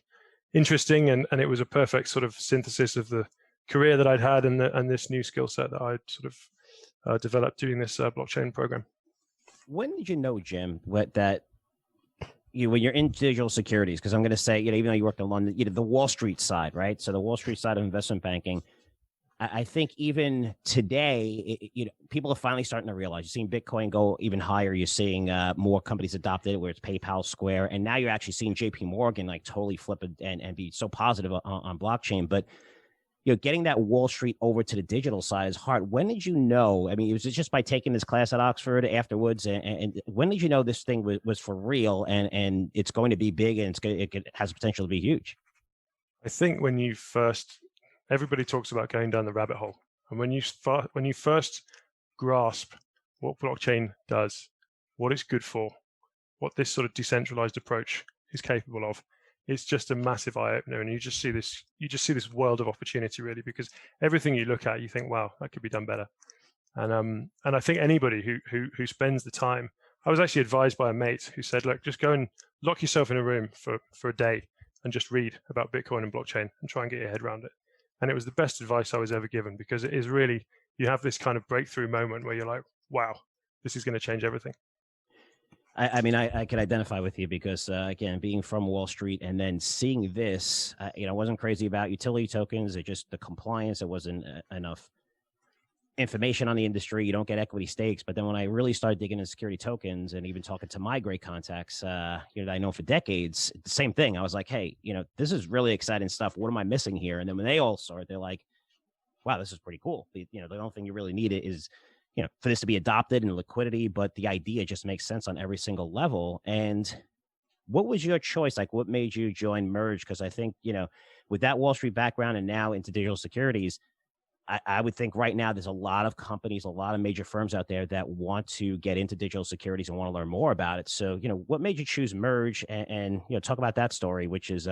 interesting, and it was a perfect sort of synthesis of the career that I'd had and this new skill set that I'd sort of developed doing this blockchain program. When did you know, Jim, when you're in digital securities? Because I'm going to say, even though you worked in London, the Wall Street side, right? So the Wall Street side of investment banking, I think even today, people are finally starting to realize. You're seeing Bitcoin go even higher. You're seeing more companies adopt it, where it's PayPal, Square, and now you're actually seeing JP Morgan like totally flip it and be so positive on blockchain. But getting that Wall Street over to the digital side is hard. When did you know? I mean, was it just by taking this class at Oxford afterwards? And when did you know this thing was for real and it's going to be big and it has potential to be huge? I think when you first. Everybody talks about going down the rabbit hole, and when you first grasp what blockchain does, what it's good for, what this sort of decentralized approach is capable of, it's just a massive eye opener, and you just see this world of opportunity, really, because everything you look at, you think, wow, that could be done better. And I think anybody who spends the time, I was actually advised by a mate who said, look, just go and lock yourself in a room for a day and just read about Bitcoin and blockchain and try and get your head around it. And it was the best advice I was ever given, because it is really, you have this kind of breakthrough moment where you're like, wow, this is going to change everything. I mean, I can identify with you because, again, being from Wall Street and then seeing this, I wasn't crazy about utility tokens. It just the compliance. It wasn't enough information on the industry. You don't get equity stakes. But then when I really started digging into security tokens and even talking to my great contacts, that I know for decades, the same thing. I was like, hey, this is really exciting stuff. What am I missing here? And then when they all saw it, they're like, wow, this is pretty cool. The only thing you really need is, for this to be adopted and liquidity, but the idea just makes sense on every single level. And what was your choice? Like, what made you join MERJ? Because I think, with that Wall Street background and now into digital securities, I would think right now there's a lot of companies, a lot of major firms out there that want to get into digital securities and want to learn more about it. So, what made you choose MERJ and talk about that story, which is,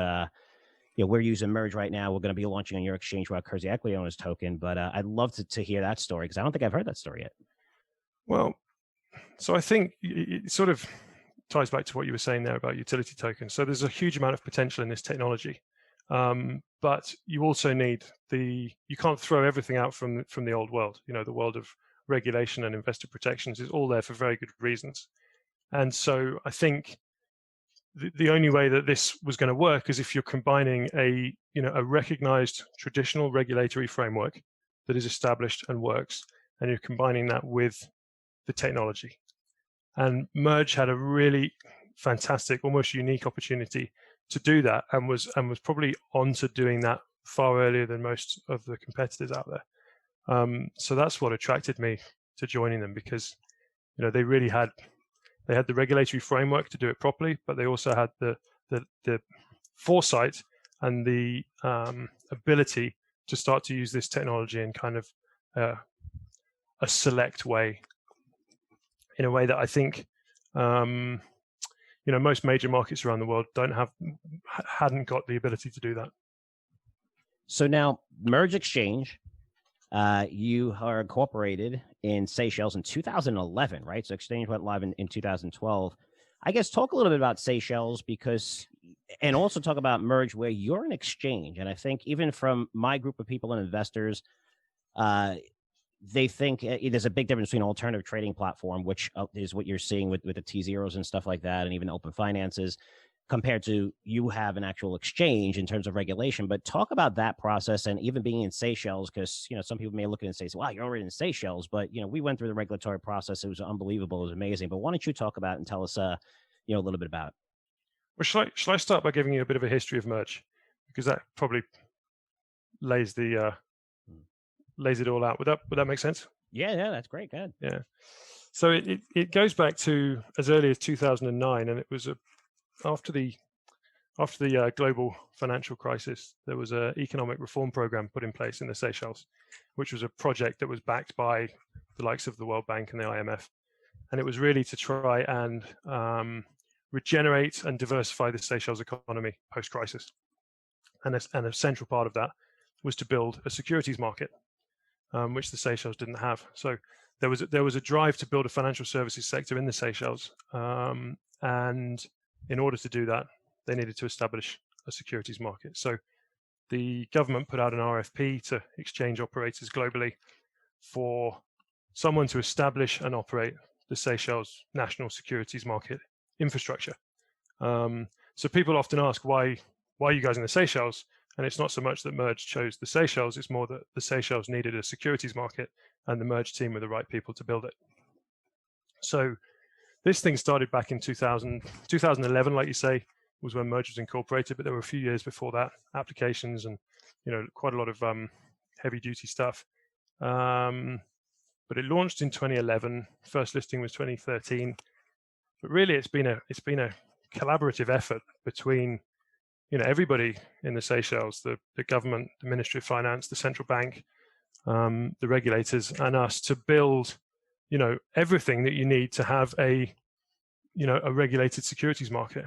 we're using MERJ right now. We're going to be launching on your exchange with our Curzio Equity Owners token. But I'd love to hear that story, because I don't think I've heard that story yet. Well, so I think it sort of ties back to what you were saying there about utility tokens. So there's a huge amount of potential in this technology, but you also need you can't throw everything out from the old world. The world of regulation and investor protections is all there for very good reasons. And so I think the only way that this was going to work is if you're combining a recognized traditional regulatory framework that is established and works, and you're combining that with the technology. And MERJ had a really fantastic, almost unique opportunity to do that, and was probably onto doing that far earlier than most of the competitors out there. So that's what attracted me to joining them, because they really had the regulatory framework to do it properly, but they also had the foresight and the ability to start to use this technology in kind of a select way, in a way that I think most major markets around the world hadn't got the ability to do that. So now MERJ Exchange, you are incorporated in Seychelles in 2011, right? So Exchange went live in 2012. I guess talk a little bit about Seychelles, and also talk about MERJ, where you're an exchange. And I think even from my group of people and investors, they think there's a big difference between an alternative trading platform, which is what you're seeing with the T0s and stuff like that, and even open finances, compared to you have an actual exchange in terms of regulation. But talk about that process, and even being in Seychelles, because some people may look at it and say, wow, you're already in Seychelles, but we went through the regulatory process. It was unbelievable. It was amazing. But why don't you talk about it and tell us a little bit about it? Well, shall I start by giving you a bit of a history of MERJ, because that probably lays it all out. Would that make sense? Yeah, that's great. Go ahead. Yeah. So it goes back to as early as 2009, and it was after the global financial crisis. There was an economic reform program put in place in the Seychelles, which was a project that was backed by the likes of the World Bank and the IMF, and it was really to try and regenerate and diversify the Seychelles economy post-crisis. And a central part of that was to build a securities market, which the Seychelles didn't have. So there was a drive to build a financial services sector in the Seychelles, and in order to do that, they needed to establish a securities market. So the government put out an RFP to exchange operators globally for someone to establish and operate the Seychelles national securities market infrastructure. So people often ask, why are you guys in the Seychelles? And it's not so much that MERJ chose the Seychelles, it's more that the Seychelles needed a securities market, and the MERJ team were the right people to build it. So this thing started back in 2011, like you say, was when MERJ was incorporated, but there were a few years before that, applications and quite a lot of heavy duty stuff. But it launched in 2011. First listing was 2013. But really, it's been a collaborative effort between everybody in the Seychelles, the government, the Ministry of Finance, the central bank, the regulators, and us to build everything that you need to have a regulated securities market.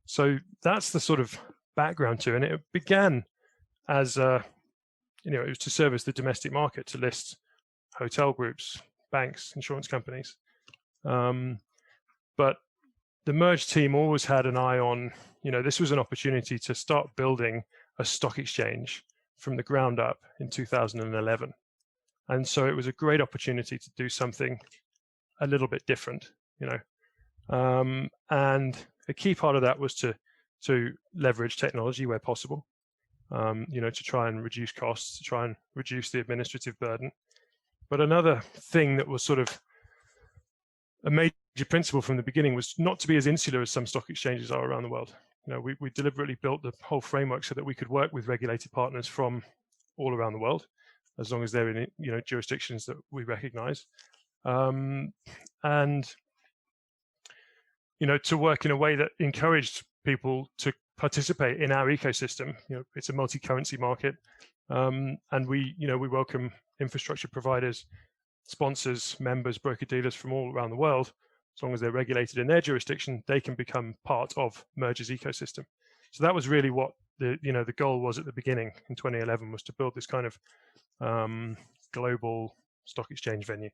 So that's the sort of background to it. And it began as it was to service the domestic market, to list hotel groups, banks, insurance companies. But the MERJ team always had an eye on, this was an opportunity to start building a stock exchange from the ground up in 2011. And so it was a great opportunity to do something a little bit different, and a key part of that was to leverage technology where possible, to try and reduce costs, to try and reduce the administrative burden. But another thing that was sort of a major principle from the beginning was not to be as insular as some stock exchanges are around the world. We deliberately built the whole framework so that we could work with regulated partners from all around the world, as long as they're in jurisdictions that we recognize, and to work in a way that encouraged people to participate in our ecosystem. It's a multi-currency market, and we welcome infrastructure providers, sponsors, members, broker dealers from all around the world. As long as they're regulated in their jurisdiction, they can become part of MERJ's ecosystem. So that was really what the goal was at the beginning in 2011, was to build this kind of global stock exchange venue.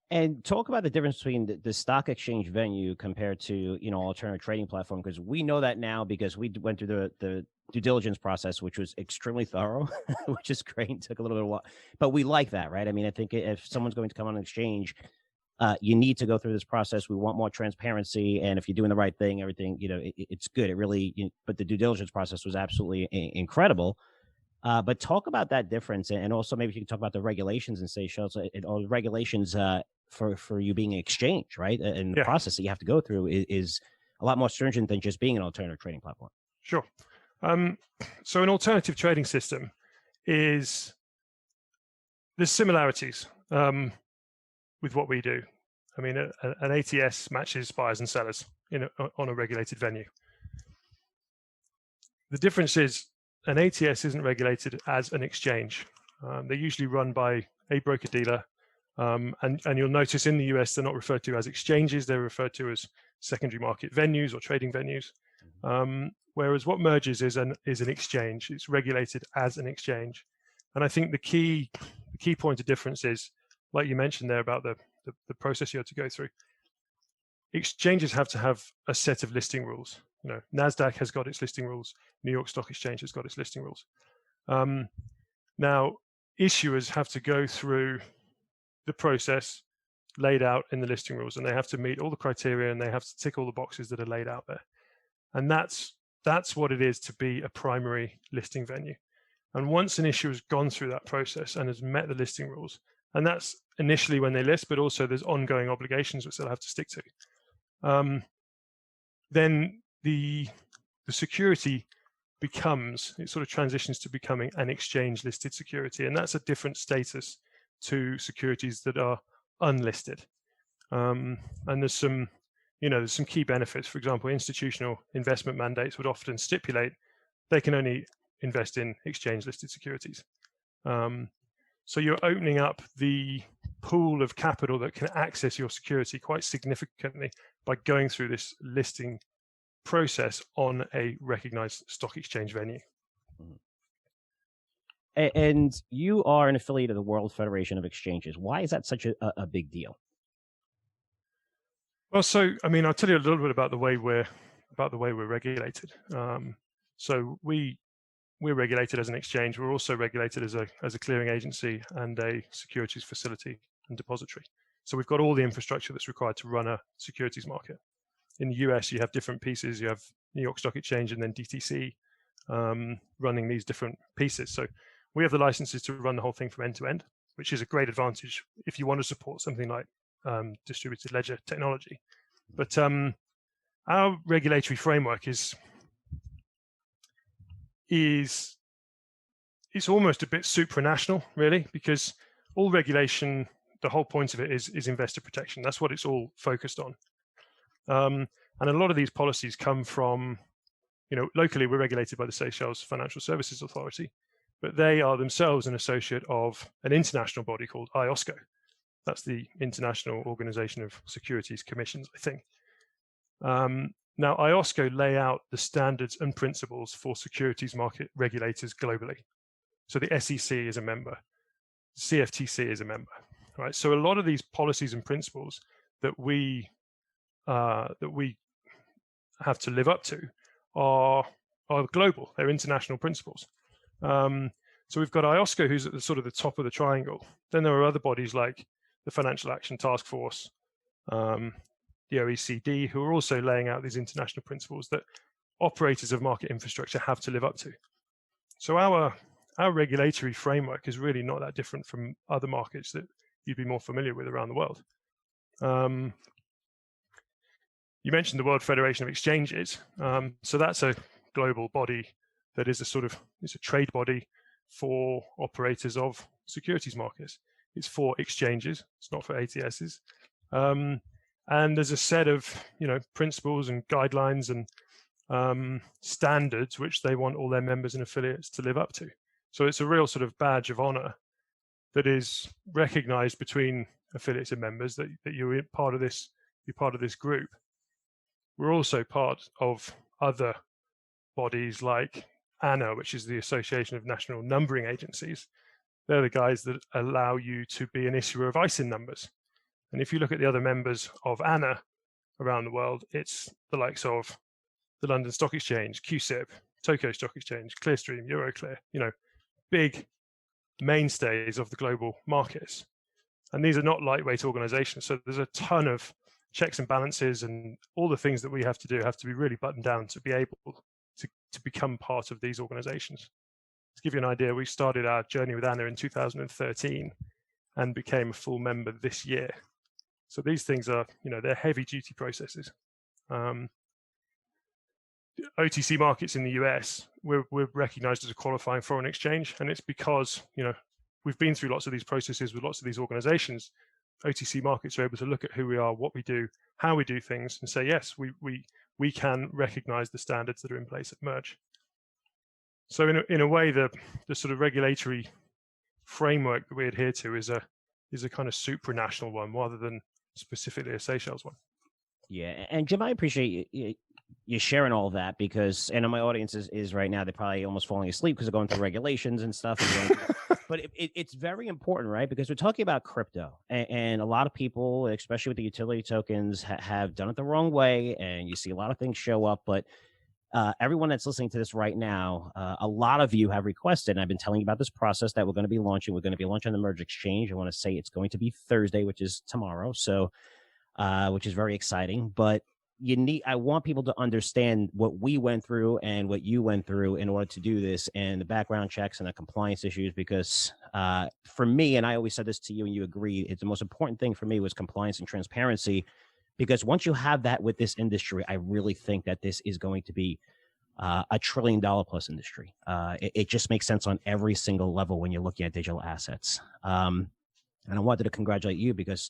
And talk about the difference between the stock exchange venue compared to, alternative trading platform, because we know that now because we went through the due diligence process, which was extremely thorough, which is great. Took a little bit of while, but we like that, right? I mean, I think if someone's going to come on an exchange, you need to go through this process. We want more transparency, and if you're doing the right thing, everything, it's good. It really, but the due diligence process was absolutely incredible. But talk about that difference, and also maybe if you can talk about the regulations and say, all the regulations for you being an exchange, right? And the process that you have to go through is a lot more stringent than just being an alternative trading platform. Sure. So an alternative trading system there's similarities with what we do. I mean, an ATS matches buyers and sellers on a regulated venue. The difference is an ATS isn't regulated as an exchange. They're usually run by a broker-dealer. And you'll notice in the US, they're not referred to as exchanges. They're referred to as secondary market venues or trading venues. Whereas what MERJ is an exchange. It's regulated as an exchange. And I think the key point of difference is, like you mentioned there about the process you have to go through. Exchanges have to have a set of listing rules. NASDAQ has got its listing rules. New York Stock Exchange has got its listing rules. Now, issuers have to go through the process laid out in the listing rules, and they have to meet all the criteria, and they have to tick all the boxes that are laid out there. And that's what it is to be a primary listing venue. And once an issuer has gone through that process and has met the listing rules, and that's initially when they list, but also there's ongoing obligations which they'll have to stick to, then the security it sort of transitions to becoming an exchange listed security. And that's a different status to securities that are unlisted. And there's some key benefits. For example, institutional investment mandates would often stipulate they can only invest in exchange listed securities. So you're opening up the pool of capital that can access your security quite significantly by going through this listing process on a recognized stock exchange venue. And you are an affiliate of the World Federation of Exchanges. Why is that such a big deal? Well, so I mean, I'll tell you a little bit about the way we're regulated. So we're regulated as an exchange. We're also regulated as a clearing agency and a securities facility and depository. So we've got all the infrastructure that's required to run a securities market. In the US, you have different pieces. You have New York Stock Exchange and then DTC running these different pieces. So we have the licenses to run the whole thing from end to end, which is a great advantage if you want to support something like distributed ledger technology. But our regulatory framework is almost a bit supranational, really, because all regulation, the whole point of it is investor protection. That's what it's all focused on. And a lot of these policies come from, locally we're regulated by the Seychelles Financial Services Authority, but they are themselves an associate of an international body called IOSCO. That's the International Organization of Securities Commissions, I think. Now, IOSCO lay out the standards and principles for securities market regulators globally. So the SEC is a member, CFTC is a member, right? So a lot of these policies and principles that we have to live up to are global. They're international principles. So we've got IOSCO, who's at the sort of the top of the triangle. Then there are other bodies like the Financial Action Task Force, the OECD, who are also laying out these international principles that operators of market infrastructure have to live up to. So our regulatory framework is really not that different from other markets that you'd be more familiar with around the world. You mentioned the World Federation of Exchanges. So that's a global body that is it's a trade body for operators of securities markets. It's for exchanges. It's not for ATSs. And there's a set of principles and guidelines and standards which they want all their members and affiliates to live up to. So it's a real sort of badge of honor that is recognized between affiliates and members that you're part of this group. We're also part of other bodies like ANA, which is the Association of National Numbering Agencies. They're the guys that allow you to be an issuer of ISIN numbers. And if you look at the other members of ANA around the world, it's the likes of the London Stock Exchange, QSIP, Tokyo Stock Exchange, Clearstream, Euroclear, big mainstays of the global markets. And these are not lightweight organizations. So there's a ton of checks and balances, and all the things that we have to do have to be really buttoned down to be able to become part of these organizations. To give you an idea, we started our journey with ANA in 2013 and became a full member this year. So these things are, they're heavy duty processes. OTC markets in the US, we're recognized as a qualifying foreign exchange, and it's because we've been through lots of these processes with lots of these organizations. OTC markets are able to look at who we are, what we do, how we do things, and say, yes, we can recognize the standards that are in place at MERJ. So in a way, the sort of regulatory framework that we adhere to is a kind of supranational one rather than specifically a Seychelles one. Yeah, and Jim, I appreciate you sharing all of that, because, and my audience is right now, they're probably almost falling asleep because they're going through regulations and stuff. But it's very important, right? Because we're talking about crypto, and a lot of people, especially with the utility tokens, have done it the wrong way, and you see a lot of things show up. But everyone that's listening to this right now, a lot of you have requested, and I've been telling you about this process that we're going to be launching. We're going to be launching the MERJ Exchange. I want to say it's going to be Thursday, which is tomorrow. So, which is very exciting. But I want people to understand what we went through and what you went through in order to do this, and the background checks and the compliance issues, because for me, and I always said this to you and you agreed, it's the most important thing for me was compliance and transparency, because once you have that with this industry, I really think that this is going to be a $1 trillion plus industry. It just makes sense on every single level when you're looking at digital assets. And I wanted to congratulate you, because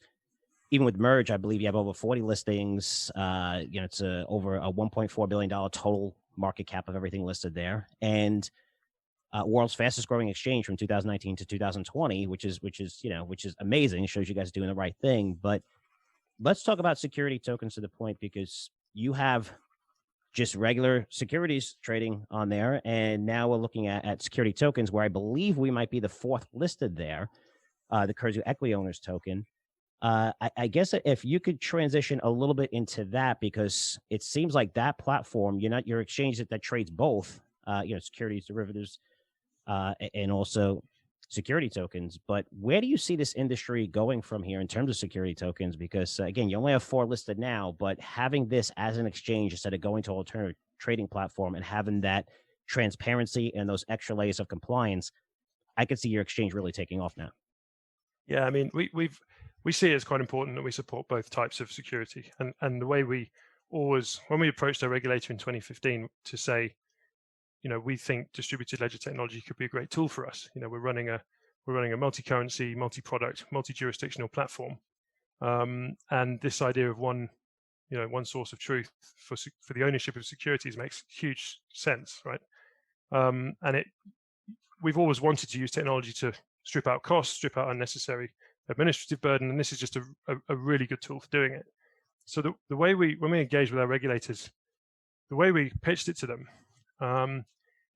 even with MERJ, I believe you have over 40 listings. It's over a $1.4 billion total market cap of everything listed there, and world's fastest growing exchange from 2019 to 2020, which is amazing. It shows you guys are doing the right thing. But let's talk about security tokens to the point, because you have just regular securities trading on there, and now we're looking at security tokens, where I believe we might be the fourth listed there, the Curzio Equity Owners token. I guess if you could transition a little bit into that, because it seems like that platform, your exchange that trades both, securities, derivatives, and also security tokens. But where do you see this industry going from here in terms of security tokens? Because again, you only have 4 listed now, but having this as an exchange instead of going to an alternative trading platform and having that transparency and those extra layers of compliance, I could see your exchange really taking off now. Yeah, I mean, we see it as quite important that we support both types of security. And the way we always, when we approached our regulator in 2015 to say, we think distributed ledger technology could be a great tool for us. We're running a multi-currency, multi-product, multi-jurisdictional platform. And this idea of one source of truth for the ownership of securities makes huge sense, right? And we've always wanted to use technology to strip out costs, strip out unnecessary administrative burden, and this is just a really good tool for doing it. So the way when we engage with our regulators, the way we pitched it to them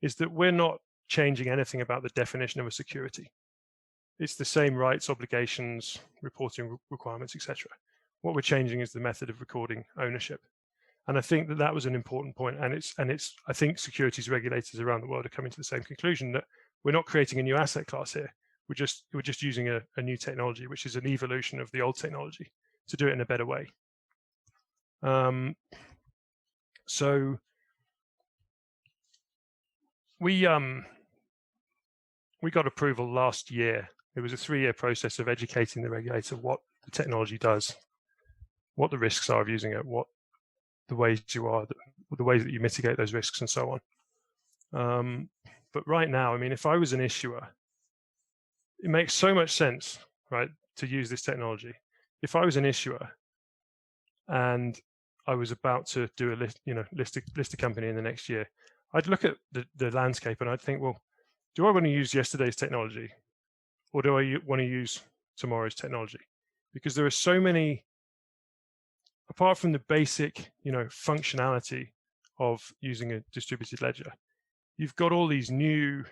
is that we're not changing anything about the definition of a security. It's the same rights, obligations, reporting requirements, etc. What we're changing is the method of recording ownership, and I think that was an important point. And I think securities regulators around the world are coming to the same conclusion, that we're not creating a new asset class here. We're just using a new technology, which is an evolution of the old technology, to do it in a better way. So we got approval last year. It was a 3-year process of educating the regulator what the technology does, what the risks are of using it, what the ways the ways that you mitigate those risks, and so on. But right now, I mean, if I was an issuer, it makes so much sense, right, to use this technology. If I was an issuer and I was about to do list a company in the next year, I'd look at the landscape and I'd think, well, do I want to use yesterday's technology, or do I want to use tomorrow's technology? Because there are so many, apart from the basic, functionality of using a distributed ledger. You've got all these new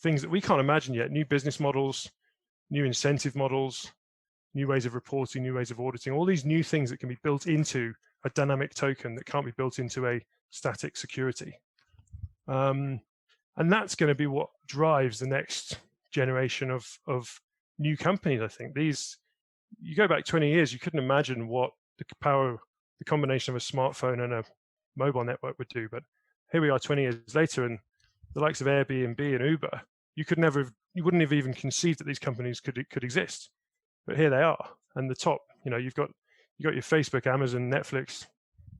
things that we can't imagine yet, new business models, new incentive models, new ways of reporting, new ways of auditing, all these new things that can be built into a dynamic token that can't be built into a static security. And that's going to be what drives the next generation of new companies, I think. You go back 20 years, you couldn't imagine what the combination of a smartphone and a mobile network would do. But here we are 20 years later, and the likes of Airbnb and Uber, you wouldn't have even conceived that these companies could exist. But here they are. And the top, you've got your Facebook, Amazon, Netflix,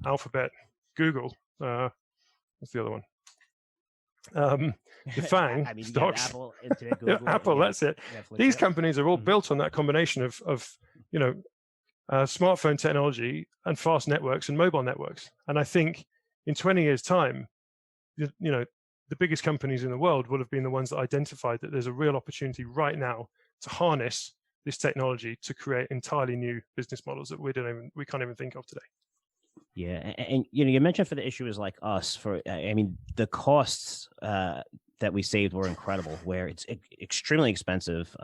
Alphabet, Google. What's the other one? The FANG stocks. Apple, Internet, Google, Apple, that's it. Netflix, These companies are all built on that combination of smartphone technology and fast networks and mobile networks. And I think in 20 years' time, the biggest companies in the world will have been the ones that identified that there's a real opportunity right now to harness this technology to create entirely new business models that we can't even think of today. Yeah, and you mentioned for the issuers like us, the costs that we saved were incredible. Where it's extremely expensive,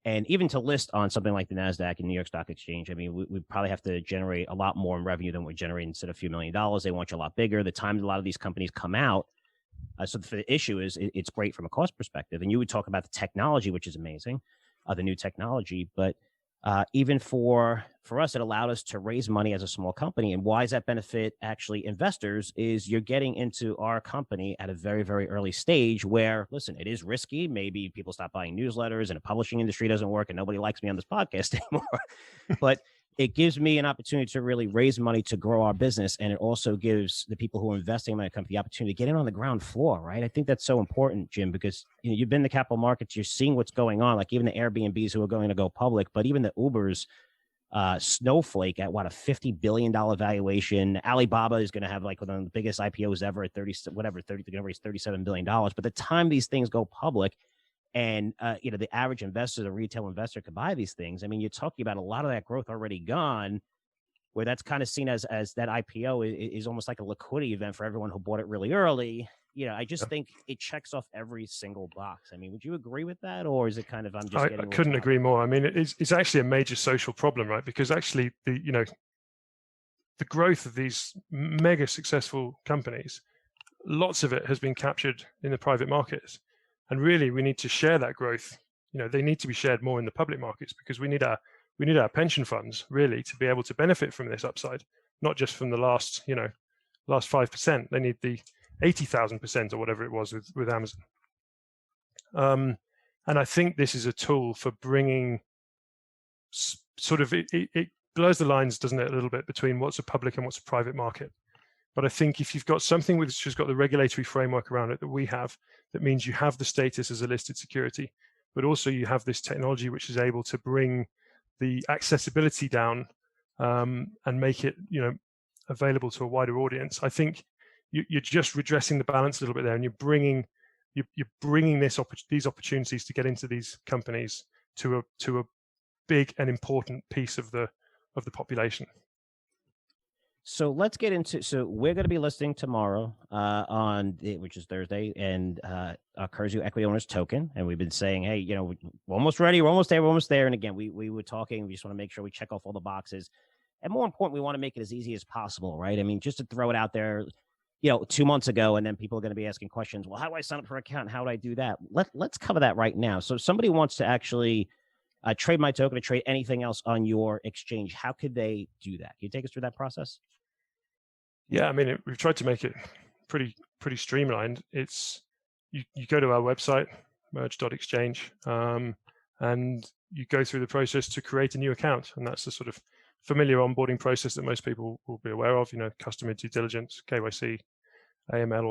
and even to list on something like the NASDAQ and New York Stock Exchange, we probably have to generate a lot more in revenue than we're generating instead of a few $1 million. They want you a lot bigger. The time a lot of these companies come out. So for the issue it's great from a cost perspective. And you would talk about the technology, which is amazing, the new technology. But even for us, it allowed us to raise money as a small company. And why does that benefit actually investors is you're getting into our company at a very, very early stage where, listen, it is risky. Maybe people stop buying newsletters and the publishing industry doesn't work and nobody likes me on this podcast anymore. But it gives me an opportunity to really raise money to grow our business. And it also gives the people who are investing in my company the opportunity to get in on the ground floor, right? I think that's so important, Jim, because you've been in the capital markets, you're seeing what's going on, like even the Airbnbs who are going to go public, but even the Ubers, Snowflake at what, a $50 billion valuation. Alibaba is going to have like one of the biggest IPOs ever at they're going to raise $37 billion. But the time these things go public, and, the average investor, the retail investor could buy these things. You're talking about a lot of that growth already gone, where that's kind of seen as that IPO is almost like a liquidity event for everyone who bought it really early. I just think it checks off every single box. Would you agree with that? Or is it kind of, I couldn't agree more. It's actually a major social problem, right? Because actually the growth of these mega successful companies, lots of it has been captured in the private markets. And really, we need to share that growth. They need to be shared more in the public markets because we need our pension funds really to be able to benefit from this upside, not just from the last 5%. They need the 80,000% or whatever it was with Amazon. And I think this is a tool for bringing it blurs the lines, doesn't it, a little bit between what's a public and what's a private market. But I think if you've got something which has got the regulatory framework around it that we have, that means you have the status as a listed security, but also you have this technology which is able to bring the accessibility down and make it, available to a wider audience. I think you're just redressing the balance a little bit there, and you're bringing these opportunities to get into these companies to a big and important piece of the population. So let's get into, we're going to be listing tomorrow which is Thursday, and our Curzio Equity Owners token. And we've been saying, hey, we're almost ready. We're almost there. And again, we were talking, we just want to make sure we check off all the boxes. And more important, we want to make it as easy as possible, right? Just to throw it out there, 2 months ago, and then people are going to be asking questions. Well, how do I sign up for an account? How do I do that? Let's cover that right now. So if somebody wants to actually trade my token or trade anything else on your exchange, how could they do that? Can you take us through that process? Yeah, we've tried to make it pretty streamlined. It's you go to our website, MERJ.exchange, and you go through the process to create a new account, and that's the sort of familiar onboarding process that most people will be aware of. Customer due diligence, KYC, AML,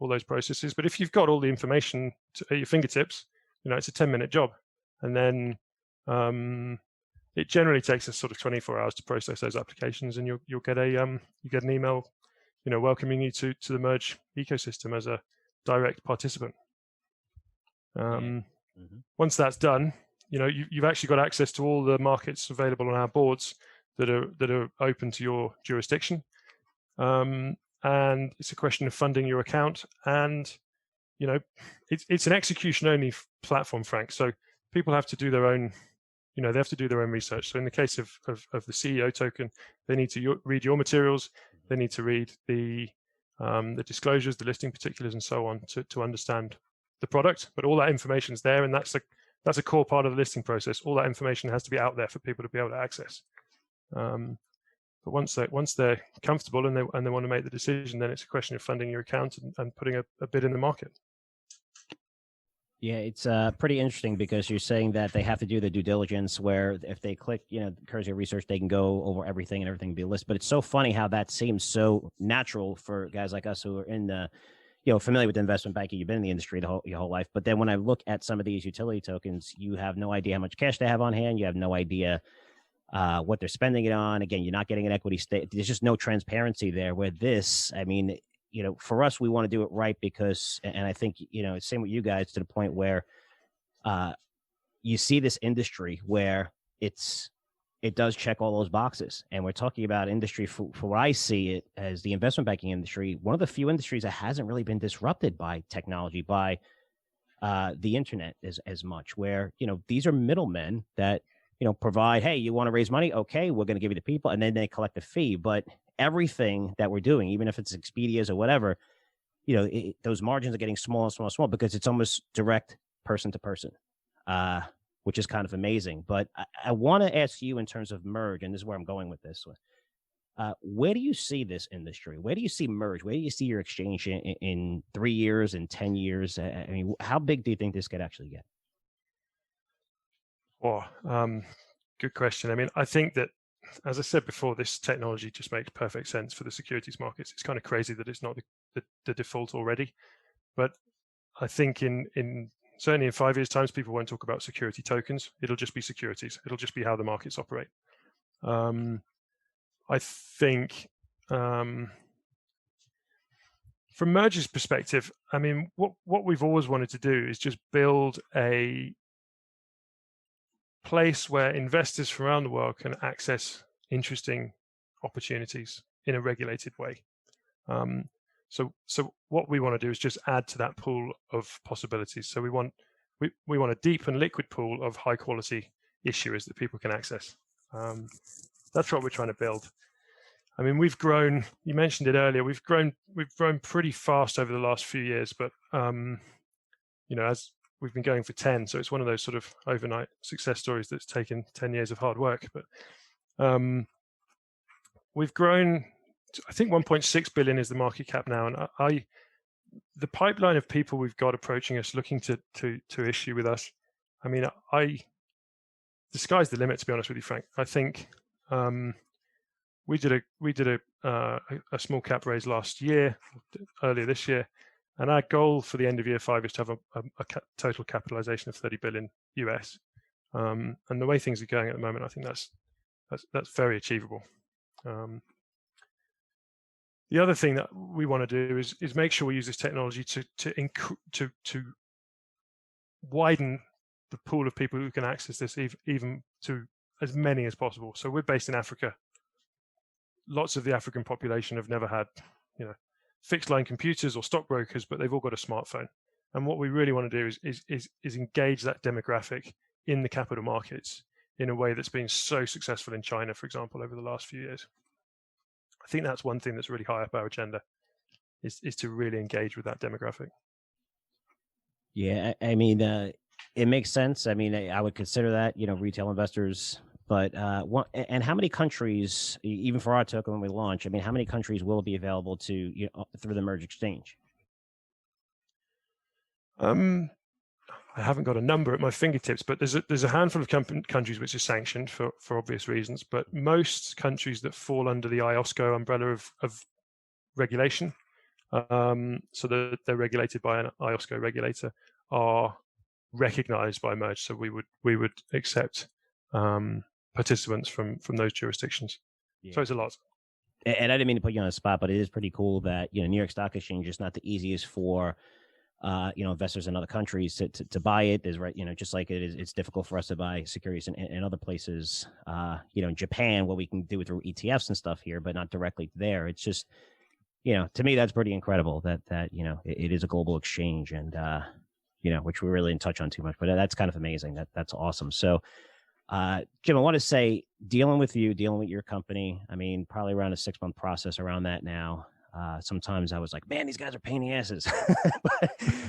all those processes. But if you've got all the information at your fingertips, it's a 10-minute job, and then it generally takes us sort of 24 hours to process those applications, and you'll get an email, welcoming you to the MERJ ecosystem as a direct participant. Once that's done, you've actually got access to all the markets available on our boards that are open to your jurisdiction. and it's a question of funding your account. And it's an execution-only platform, Frank. So people have to do their own. They have to do their own research. So in the case of the CEO token, they need to read your materials. They need to read the disclosures, the listing particulars, and so on to understand the product. But all that information is there, and that's a core part of the listing process. All that information has to be out there for people to be able to access. But once they're comfortable and they want to make the decision, then it's a question of funding your account and putting a bid in the market. Yeah, it's pretty interesting because you're saying that they have to do the due diligence where if they click, Curzio Research, they can go over everything and everything be listed. But it's so funny how that seems so natural for guys like us who are in the, familiar with investment banking. You've been in the industry your whole life. But then when I look at some of these utility tokens, you have no idea how much cash they have on hand. You have no idea what they're spending it on. Again, you're not getting an equity stake. There's just no transparency there. Where this, for us, we want to do it right because, and I think, it's same with you guys to the point where you see this industry where it does check all those boxes. And we're talking about industry for what I see it as the investment banking industry, one of the few industries that hasn't really been disrupted by technology, by the internet as much, where, these are middlemen that, provide, hey, you want to raise money? Okay, we're going to give you the people, and then they collect a fee. But everything that we're doing, even if it's Expedia's or whatever, those margins are getting smaller, because it's almost direct person to person, which is kind of amazing. But I want to ask you in terms of MERJ, and this is where I'm going with this one. Where do you see this industry? Where do you see MERJ? Where do you see your exchange in 3 years, in 10 years? How big do you think this could actually get? Well, good question. I think that, as I said before, this technology just makes perfect sense for the securities markets. It's kind of crazy that it's not the default already. But I think certainly in 5 years' time, people won't talk about security tokens. It'll just be securities. It'll just be how the markets operate. I think from MERJ's perspective, what we've always wanted to do is just build a place where investors from around the world can access interesting opportunities in a regulated way. So what we want to do is just add to that pool of possibilities. So we want a deep and liquid pool of high quality issuers that people can access. That's what we're trying to build. We've grown. You mentioned it earlier. We've grown pretty fast over the last few years, but as we've been going for 10, so it's one of those sort of overnight success stories that's taken 10 years of hard work. But we've grown, I think 1.6 billion is the market cap now, and the pipeline of people we've got approaching us looking to issue with us. The sky's the limit, to be honest with you, Frank. I think we did a small cap raise earlier this year. And our goal for the end of year 5 is to have a total capitalization of 30 billion US. And the way things are going at the moment, I think that's very achievable. The other thing that we want to do is make sure we use this technology to widen the pool of people who can access this even to as many as possible. So we're based in Africa. Lots of the African population have never had, fixed line computers or stockbrokers, but they've all got a smartphone. And what we really want to do is engage that demographic in the capital markets in a way that's been so successful in China, for example, over the last few years. I think that's one thing that's really high up our agenda, is to really engage with that demographic. Yeah, it makes sense. I would consider that, retail investors. But and how many countries, even for our token when we launch, how many countries will it be available to through the MERJ Exchange? I haven't got a number at my fingertips, but there's a handful of countries which are sanctioned for obvious reasons. But most countries that fall under the IOSCO umbrella of regulation, so that they're regulated by an IOSCO regulator, are recognized by MERJ. So we would accept participants from those jurisdictions. Yeah. So it's a lot. And I didn't mean to put you on the spot, but it is pretty cool that New York Stock Exchange is not the easiest for investors in other countries to buy it. There's just like it's difficult for us to buy securities in other places, in Japan, what we can do through ETFs and stuff here, but not directly there. It's just, to me, that's pretty incredible that it is a global exchange, and, which we really didn't touch on too much, but that's kind of amazing. That's awesome. So, Jim, I want to say, dealing with your company, I mean, probably around a 6-month process around that now. Sometimes I was like, man, these guys are pain in the asses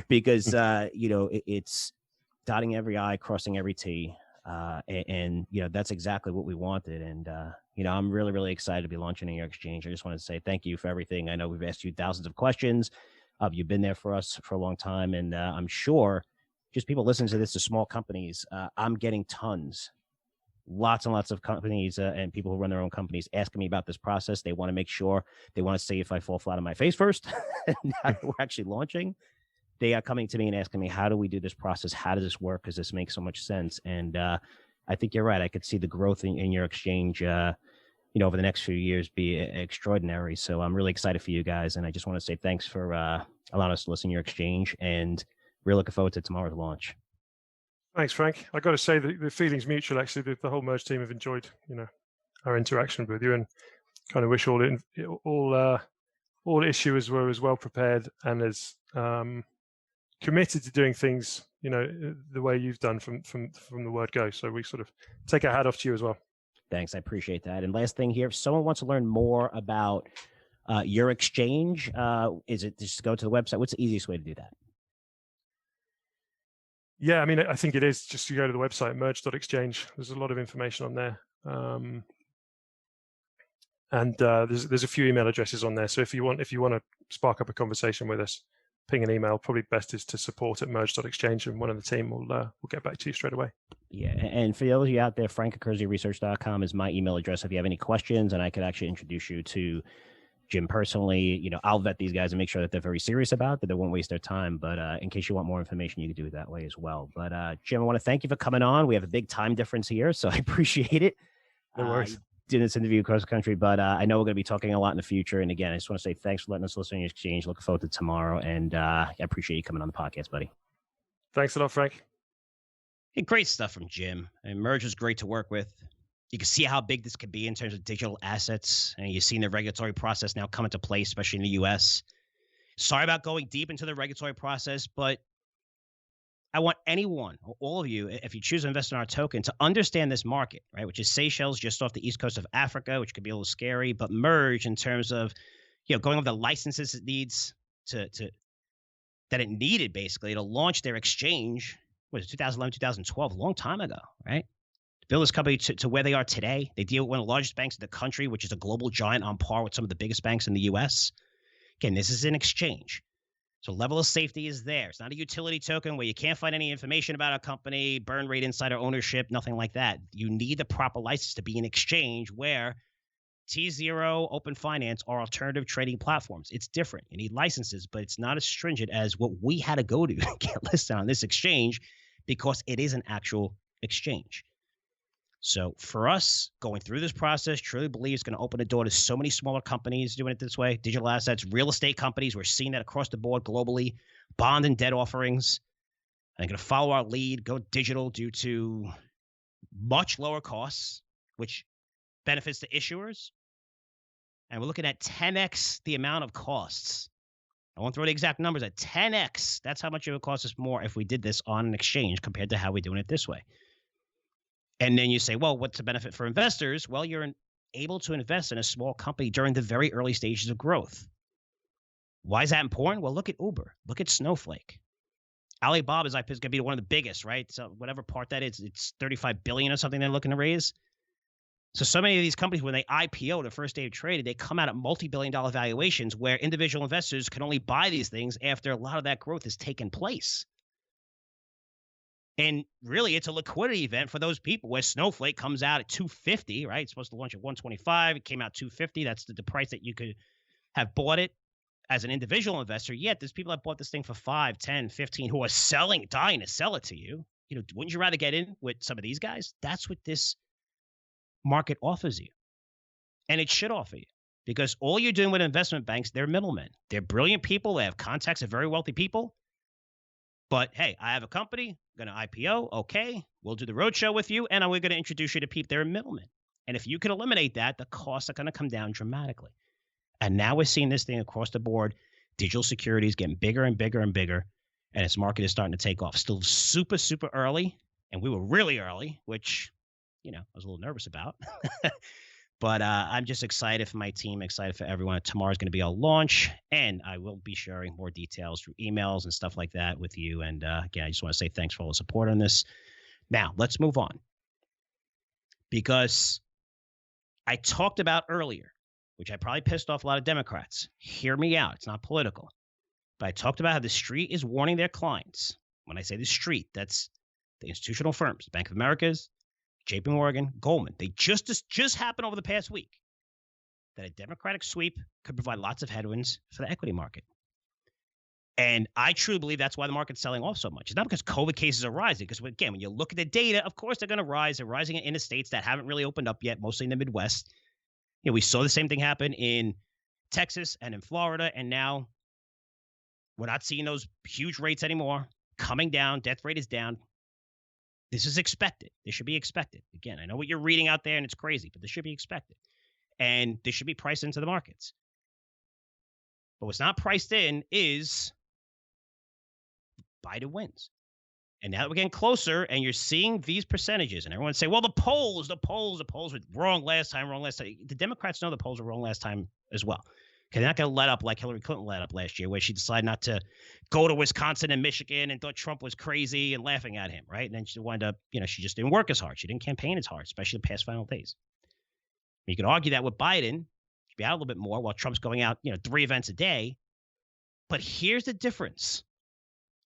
because, it's dotting every I, crossing every T. And that's exactly what we wanted. And, I'm really, really excited to be launching your exchange. I just want to say thank you for everything. I know we've asked you thousands of questions. You've been there for us for a long time. And I'm sure just people listening to this, the small companies, I'm getting lots and lots of companies and people who run their own companies asking me about this process. They want to make sure, they want to see if I fall flat on my face first. Now we're actually launching. They are coming to me and asking me, how do we do this process? How does this work? Because this makes so much sense. And I think you're right. I could see the growth in your exchange, over the next few years be extraordinary. So I'm really excited for you guys. And I just want to say thanks for allowing us to listen to your exchange, and really looking forward to tomorrow's launch. Thanks, Frank. I got to say that the feeling's mutual. Actually, the whole MERJ team have enjoyed, our interaction with you, and kind of wish all issuers were as well prepared and as committed to doing things, the way you've done from the word go. So we sort of take our hat off to you as well. Thanks, I appreciate that. And last thing here, if someone wants to learn more about your exchange, is it just go to the website? What's the easiest way to do that? Yeah, I mean, I think it is just you go to the website, merj.exchange. There's a lot of information on there. And there's a few email addresses on there. So if you want to spark up a conversation with us, ping an email. Probably best is to support@merj.exchange, and one of the team will get back to you straight away. Yeah, and for those of you out there, frank@curzioresearch.com is my email address if you have any questions, and I could actually introduce you to Jim personally. I'll vet these guys and make sure that they're very serious about it, that they won't waste their time. But in case you want more information, you can do it that way as well. But Jim, I want to thank you for coming on. We have a big time difference here, so I appreciate it. No worries. Doing this interview across the country, but I know we're going to be talking a lot in the future. And again, I just want to say thanks for letting us listen to your exchange. Looking forward to tomorrow, and I appreciate you coming on the podcast, buddy. Thanks a lot, Frank. Hey, great stuff from Jim. And MERJ is great to work with. You can see how big this could be in terms of digital assets. And you've seen the regulatory process now come into place, especially in the U.S. Sorry about going deep into the regulatory process, but I want anyone, all of you, if you choose to invest in our token, to understand this market, right? Which is Seychelles, just off the east coast of Africa, which could be a little scary, but MERJ in terms of, going over the licenses it needs that it needed basically to launch their exchange. Was it 2011, 2012, a long time ago, right? Build this company to where they are today. They deal with one of the largest banks in the country, which is a global giant on par with some of the biggest banks in the U.S. Again, this is an exchange. So level of safety is there. It's not a utility token where you can't find any information about a company, burn rate, insider ownership, nothing like that. You need the proper license to be an exchange where T0, Open Finance are alternative trading platforms. It's different. You need licenses, but it's not as stringent as what we had to go to get listed on this exchange because it is an actual exchange. So for us, going through this process, truly believe it's going to open the door to so many smaller companies doing it this way. Digital assets, real estate companies, we're seeing that across the board globally. Bond and debt offerings. And they're going to follow our lead, go digital due to much lower costs, which benefits the issuers. And we're looking at 10x the amount of costs. I won't throw the exact numbers at 10x. That's how much it would cost us more if we did this on an exchange compared to how we're doing it this way. And then you say, well, what's the benefit for investors? Well, you're able to invest in a small company during the very early stages of growth. Why is that important? Well, look at Uber. Look at Snowflake. Alibaba is going to be one of the biggest, right? So whatever part that is, it's $35 billion or something they're looking to raise. So many of these companies, when they IPO the first day of trading, they come out at multi-billion-dollar valuations where individual investors can only buy these things after a lot of that growth has taken place. And really, it's a liquidity event for those people where Snowflake comes out at $250, right? It's supposed to launch at $125. It came out $250. That's the price that you could have bought it as an individual investor. Yet there's people that bought this thing for $5, $10, $15 who are dying to sell it to you. Wouldn't you rather get in with some of these guys? That's what this market offers you. And it should offer you because all you're doing with investment banks, they're middlemen. They're brilliant people. They have contacts of very wealthy people. But hey, I have a company, I'm going to IPO. Okay, we'll do the roadshow with you, and we're going to introduce you to people. They're a middleman. And if you can eliminate that, the costs are going to come down dramatically. And now we're seeing this thing across the board. Digital securities getting bigger and bigger and bigger, and its market is starting to take off. Still super, super early, and we were really early, which, I was a little nervous about. But I'm just excited for my team, excited for everyone. Tomorrow's going to be our launch, and I will be sharing more details through emails and stuff like that with you. And again, I just want to say thanks for all the support on this. Now, let's move on. Because I talked about earlier, which I probably pissed off a lot of Democrats. Hear me out. It's not political. But I talked about how the street is warning their clients. When I say the street, that's the institutional firms, Bank of America's, JP Morgan, Goldman. They just happened over the past week that a Democratic sweep could provide lots of headwinds for the equity market. And I truly believe that's why the market's selling off so much. It's not because COVID cases are rising, because again, when you look at the data, of course they're going to rise. They're rising in the states that haven't really opened up yet, mostly in the Midwest. We saw the same thing happen in Texas and in Florida, and now we're not seeing those huge rates anymore. Coming down, death rate is down. This is expected. This should be expected. Again, I know what you're reading out there, and it's crazy, but this should be expected. And this should be priced into the markets. But what's not priced in is Biden wins. And now that we're getting closer, and you're seeing these percentages, and everyone say, well, the polls were wrong last time. The Democrats know the polls were wrong last time as well. Okay, they're not going to let up like Hillary Clinton let up last year, where she decided not to go to Wisconsin and Michigan and thought Trump was crazy and laughing at him, right? And then she wound up, she just didn't work as hard. She didn't campaign as hard, especially the past final days. You could argue that with Biden, she'd be out a little bit more while Trump's going out, 3 events a day. But here's the difference.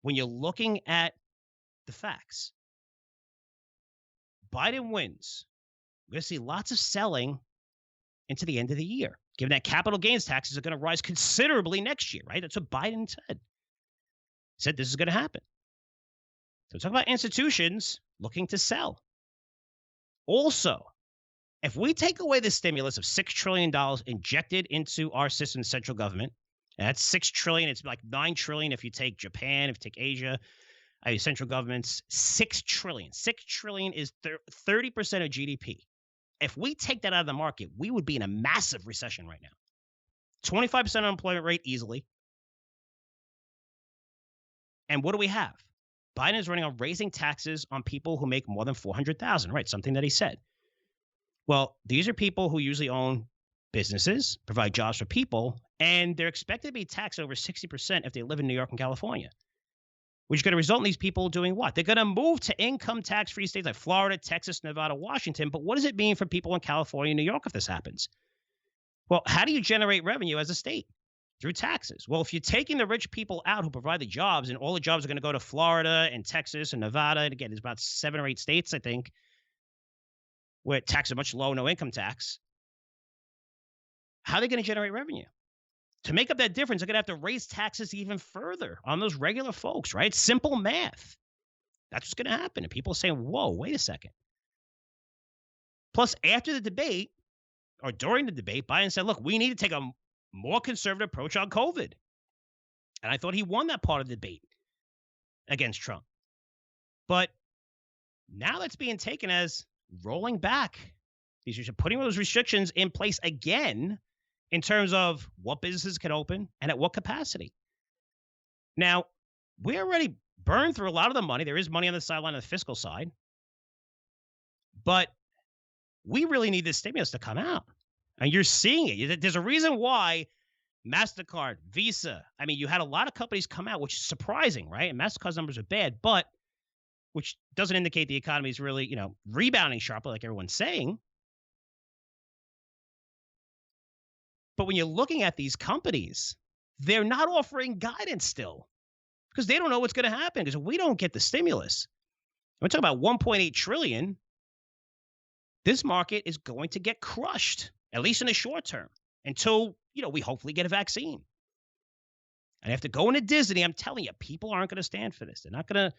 When you're looking at the facts, Biden wins. We're going to see lots of selling into the end of the year, given that capital gains taxes are going to rise considerably next year, right? That's what Biden said. He said this is going to happen. So talk about institutions looking to sell. Also, if we take away the stimulus of $6 trillion injected into our system, central government, and that's $6 trillion, it's like $9 trillion if you take Japan, if you take Asia, central governments, $6 trillion. $6 trillion is 30% of GDP. If we take that out of the market, we would be in a massive recession right now. 25% unemployment rate easily. And what do we have? Biden is running on raising taxes on people who make more than $400,000, right? Something that he said. Well, these are people who usually own businesses, provide jobs for people, and they're expected to be taxed over 60% if they live in New York and California, which is going to result in these people doing what? They're going to move to income tax-free states like Florida, Texas, Nevada, Washington. But what does it mean for people in California and New York if this happens? Well, how do you generate revenue as a state? Through taxes. Well, if you're taking the rich people out who provide the jobs, and all the jobs are going to go to Florida and Texas and Nevada, and again, there's about 7 or 8 states, I think, where taxes are much low, no income tax. How are they going to generate revenue? To make up that difference, they're going to have to raise taxes even further on those regular folks, right? Simple math. That's what's going to happen. And people are saying, whoa, wait a second. Plus, after the debate, or during the debate, Biden said, look, we need to take a more conservative approach on COVID. And I thought he won that part of the debate against Trump. But now that's being taken as rolling back. These are putting those restrictions in place again, in terms of what businesses can open and at what capacity. Now, we already burned through a lot of the money. There is money on the sideline on the fiscal side. But we really need this stimulus to come out. And you're seeing it. There's a reason why MasterCard, Visa, you had a lot of companies come out, which is surprising, right? And MasterCard's numbers are bad, but which doesn't indicate the economy is really, rebounding sharply like everyone's saying. But when you're looking at these companies, they're not offering guidance still because they don't know what's going to happen. Because if we don't get the stimulus, we're talking about $1.8 trillion, this market is going to get crushed, at least in the short term, until, we hopefully get a vaccine. And after going to Disney, I'm telling you, people aren't going to stand for this. They're not going to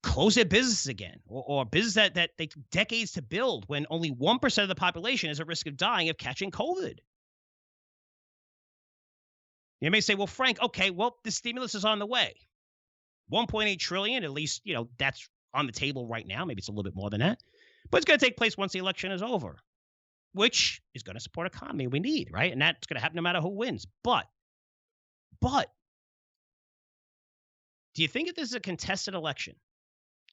close their business again, or business that they took decades to build when only 1% of the population is at risk of dying of catching COVID. You may say, well, Frank, okay, well, the stimulus is on the way. 1.8 trillion, at least, that's on the table right now. Maybe it's a little bit more than that. But it's going to take place once the election is over, which is going to support economy we need, right? And that's going to happen no matter who wins. But do you think if this is a contested election?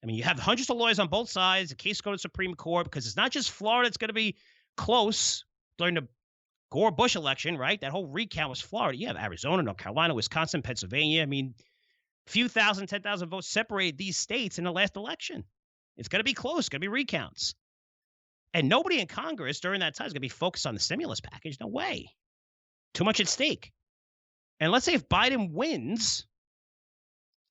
I mean, you have hundreds of lawyers on both sides. The case go to the Supreme Court because it's not just Florida. It's going to be close during the Gore-Bush election, right? That whole recount was Florida. You have Arizona, North Carolina, Wisconsin, Pennsylvania. I mean, few thousand, 10,000 votes separated these states in the last election. It's going to be close. It's going to be recounts. And nobody in Congress during that time is going to be focused on the stimulus package. No way. Too much at stake. And let's say if Biden wins,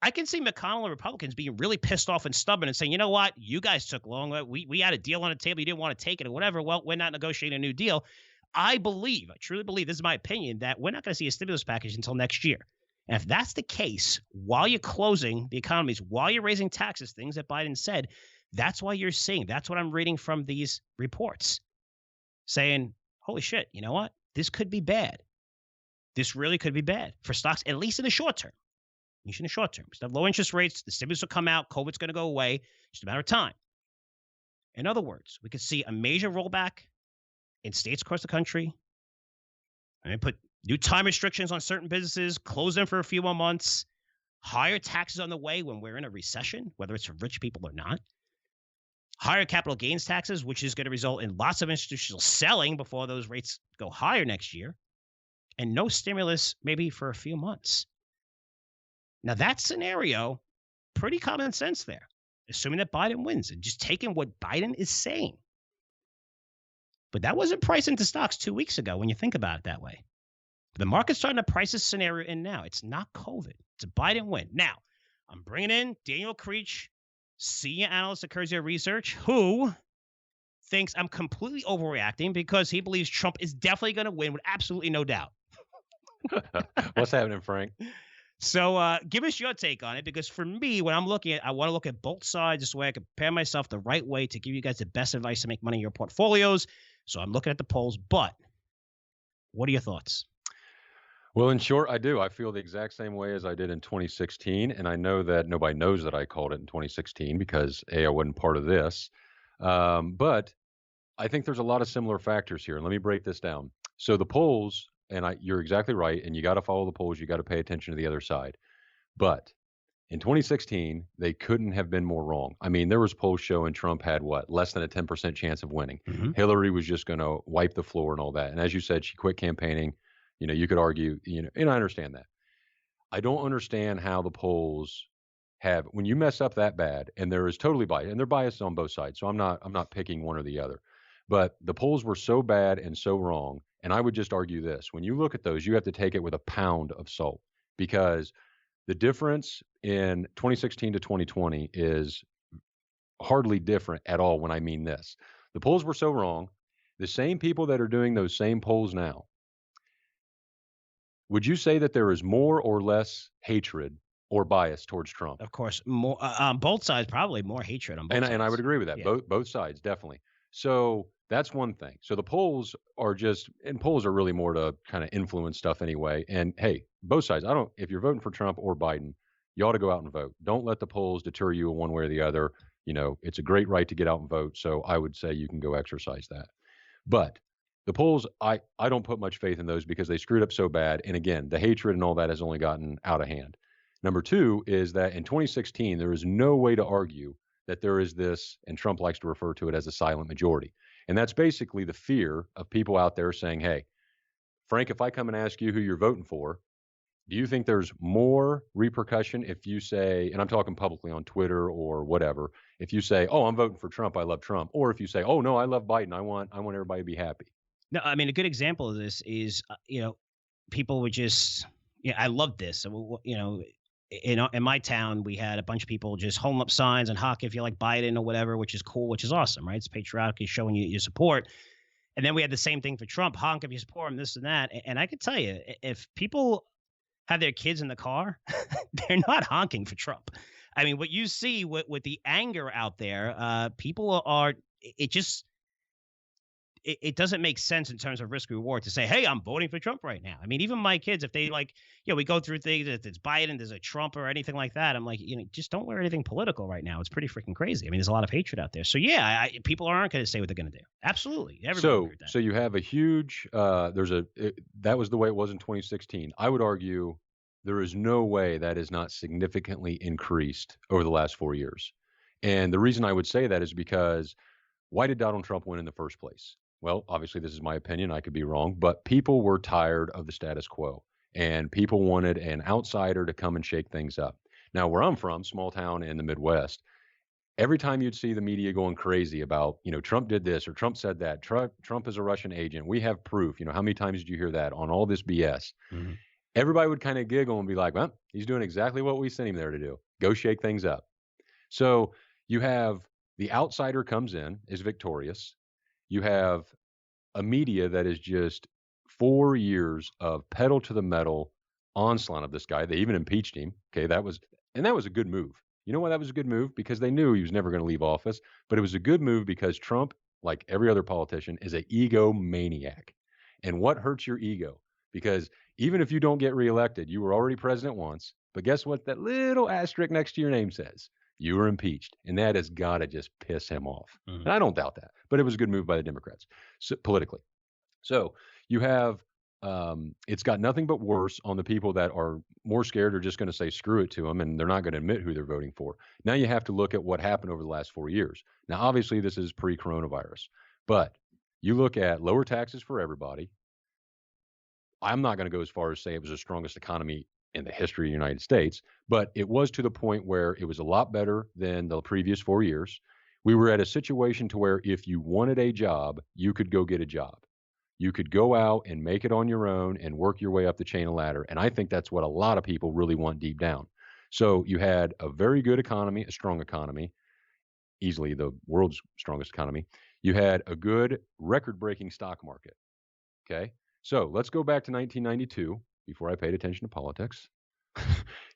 I can see McConnell and Republicans being really pissed off and stubborn and saying, you know what? You guys took long. We had a deal on the table. You didn't want to take it or whatever. Well, we're not negotiating a new deal. I truly believe, this is my opinion, that we're not going to see a stimulus package until next year. And if that's the case, while you're closing the economies, while you're raising taxes, things that Biden said, that's why you're seeing. That's what I'm reading from these reports saying, holy shit, you know what? This could be bad. This really could be bad for stocks, at least in the short term. At least in the short term. We have low interest rates. The stimulus will come out. COVID's going to go away. Just a matter of time. In other words, we could see a major rollback in states across the country. I mean, put new time restrictions on certain businesses, close them for a few more months, higher taxes on the way when we're in a recession, whether it's for rich people or not. Higher capital gains taxes, which is going to result in lots of institutional selling before those rates go higher next year. And no stimulus maybe for a few months. Now, that scenario, pretty common sense there, assuming that Biden wins and just taking what Biden is saying. But that wasn't priced into stocks 2 weeks ago when you think about it that way. The market's starting to price this scenario in now. It's not COVID. It's a Biden win. Now, I'm bringing in Daniel Creech, senior analyst at Curzio Research, who thinks I'm completely overreacting because he believes Trump is definitely going to win with absolutely no doubt. What's happening, Frank? So give us your take on it, because for me, when I'm looking at, I want to look at both sides this way I can prepare myself the right way to give you guys the best advice to make money in your portfolios. So I'm looking at the polls, but what are your thoughts? Well, in short, I do. I feel the exact same way as I did in 2016. And I know that nobody knows that I called it in 2016 because I wasn't part of this. But I think there's a lot of similar factors here. And let me break this down. So the polls, and you're exactly right, and you got to follow the polls. You got to pay attention to the other side. But in 2016, they couldn't have been more wrong. I mean, there was polls showing Trump had less than a 10% chance of winning. Mm-hmm. Hillary was just going to wipe the floor and all that. And as you said, she quit campaigning. You could argue, and I understand that. I don't understand how the polls when you mess up that bad, and there is totally biased, and they're biased on both sides. So I'm not picking one or the other. But the polls were so bad and so wrong. And I would just argue this: when you look at those, you have to take it with a pound of salt, because the difference in 2016 to 2020 is hardly different at all. When I mean this, the polls were so wrong. The same people that are doing those same polls now, would you say that there is more or less hatred or bias towards Trump? Of course, more on both sides, probably more hatred on both sides. And I would agree with that. Yeah. Both sides, definitely. So that's one thing. So the polls are really more to kind of influence stuff anyway. And hey, both sides, if you're voting for Trump or Biden, you ought to go out and vote. Don't let the polls deter you one way or the other. It's a great right to get out and vote. So I would say you can go exercise that. But the polls, I don't put much faith in those because they screwed up so bad. And again, the hatred and all that has only gotten out of hand. Number two is that in 2016, there is no way to argue that there is this, and Trump likes to refer to it as a silent majority. And that's basically the fear of people out there saying, hey, Frank, if I come and ask you who you're voting for, do you think there's more repercussion if you say, and I'm talking publicly on Twitter or whatever, if you say, oh, I'm voting for Trump, I love Trump, or if you say, oh, no, I love Biden, I want everybody to be happy. No, I mean, a good example of this is, people would just, I love this. In my town, we had a bunch of people just holding up signs and honk if you like Biden or whatever, which is cool, which is awesome, right? It's patriotic, it's showing you your support. And then we had the same thing for Trump, honk if you support him, this and that. And I could tell you, if people have their kids in the car, they're not honking for Trump. I mean, what you see with the anger out there, people are, it doesn't make sense in terms of risk reward to say, hey, I'm voting for Trump right now. I mean, even my kids, if they like, we go through things, if it's Biden, there's a Trump or anything like that. I'm like, just don't wear anything political right now. It's pretty freaking crazy. I mean, there's a lot of hatred out there. So yeah, people aren't going to say what they're going to do. Absolutely. So you have a huge, that was the way it was in 2016. I would argue there is no way that is not significantly increased over the last 4 years. And the reason I would say that is because why did Donald Trump win in the first place? Well, obviously, this is my opinion. I could be wrong, but people were tired of the status quo and people wanted an outsider to come and shake things up. Now, where I'm from, small town in the Midwest, every time you'd see the media going crazy about, Trump did this or Trump said that, Trump is a Russian agent. We have proof. How many times did you hear that on all this BS? Mm-hmm. Everybody would kind of giggle and be like, well, he's doing exactly what we sent him there to do. Go shake things up. So you have the outsider comes in, is victorious. You have a media that is just 4 years of pedal to the metal onslaught of this guy. They even impeached him. Okay, that was a good move. You know why that was a good move? Because they knew he was never going to leave office. But it was a good move because Trump, like every other politician, is an egomaniac. And what hurts your ego? Because even if you don't get reelected, you were already president once. But guess what? That little asterisk next to your name says you were impeached, and that has got to just piss him off. Mm-hmm. And I don't doubt that, but it was a good move by the Democrats politically. So you have, it's got nothing but worse on the people that are more scared or just going to say screw it to them, and they're not going to admit who they're voting for. Now you have to look at what happened over the last 4 years. Now, obviously, this is pre-coronavirus, but you look at lower taxes for everybody. I'm not going to go as far as say it was the strongest economy in the history of the United States, but it was to the point where it was a lot better than the previous 4 years. We were at a situation to where if you wanted a job, you could go get a job. You could go out and make it on your own and work your way up the chain of ladder. And I think that's what a lot of people really want deep down. So you had a very good economy, a strong economy, easily the world's strongest economy. You had a good record-breaking stock market. Okay. So let's go back to 1992 before I paid attention to politics.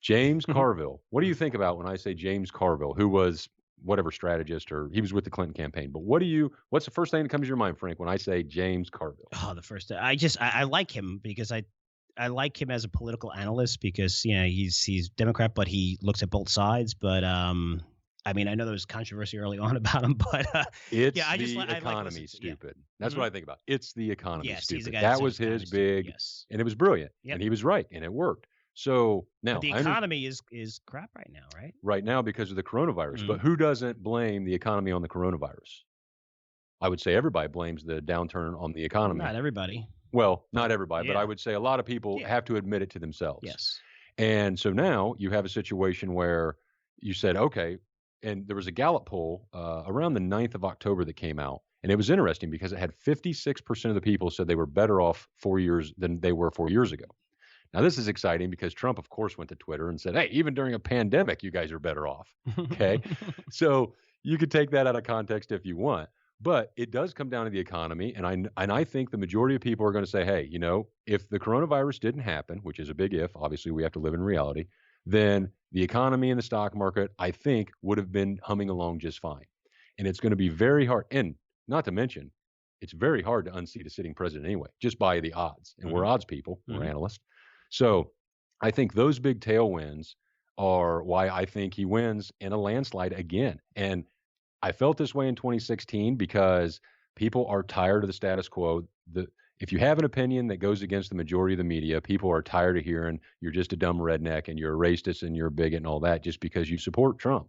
James Carville. What do you think about when I say James Carville, who was whatever strategist, or he was with the Clinton campaign? But what's the first thing that comes to your mind, Frank, when I say James Carville? Oh, the first, I like him because I like him as a political analyst because, he's Democrat, but he looks at both sides. But, I mean, I know there was controversy early on about him, but the economy stupid. Yeah. That's what I think about. It's the economy stupid. That was his big, and it was brilliant, and he was right, and it worked. So now but the economy is crap right now, right? Right now because of the coronavirus. Mm-hmm. But who doesn't blame the economy on the coronavirus? I would say everybody blames the downturn on the economy. Not everybody. Well, not everybody, but I would say a lot of people have to admit it to themselves. Yes. And so now you have a situation where you said, okay, and there was a Gallup poll around the 9th of October that came out. And it was interesting because it had 56% of the people said they were better off 4 years than they were 4 years ago. Now, this is exciting because Trump, of course, went to Twitter and said, hey, even during a pandemic, you guys are better off. Okay. So you could take that out of context if you want, but it does come down to the economy. And I think the majority of people are going to say, hey, if the coronavirus didn't happen, which is a big if, obviously we have to live in reality, then the economy and the stock market, I think, would have been humming along just fine. And it's going to be very hard. And not to mention, it's very hard to unseat a sitting president anyway, just by the odds. And we're odds people, we're analysts. So I think those big tailwinds are why I think he wins in a landslide again. And I felt this way in 2016 because people are tired of the status quo. If you have an opinion that goes against the majority of the media, people are tired of hearing you're just a dumb redneck and you're a racist and you're a bigot and all that just because you support Trump.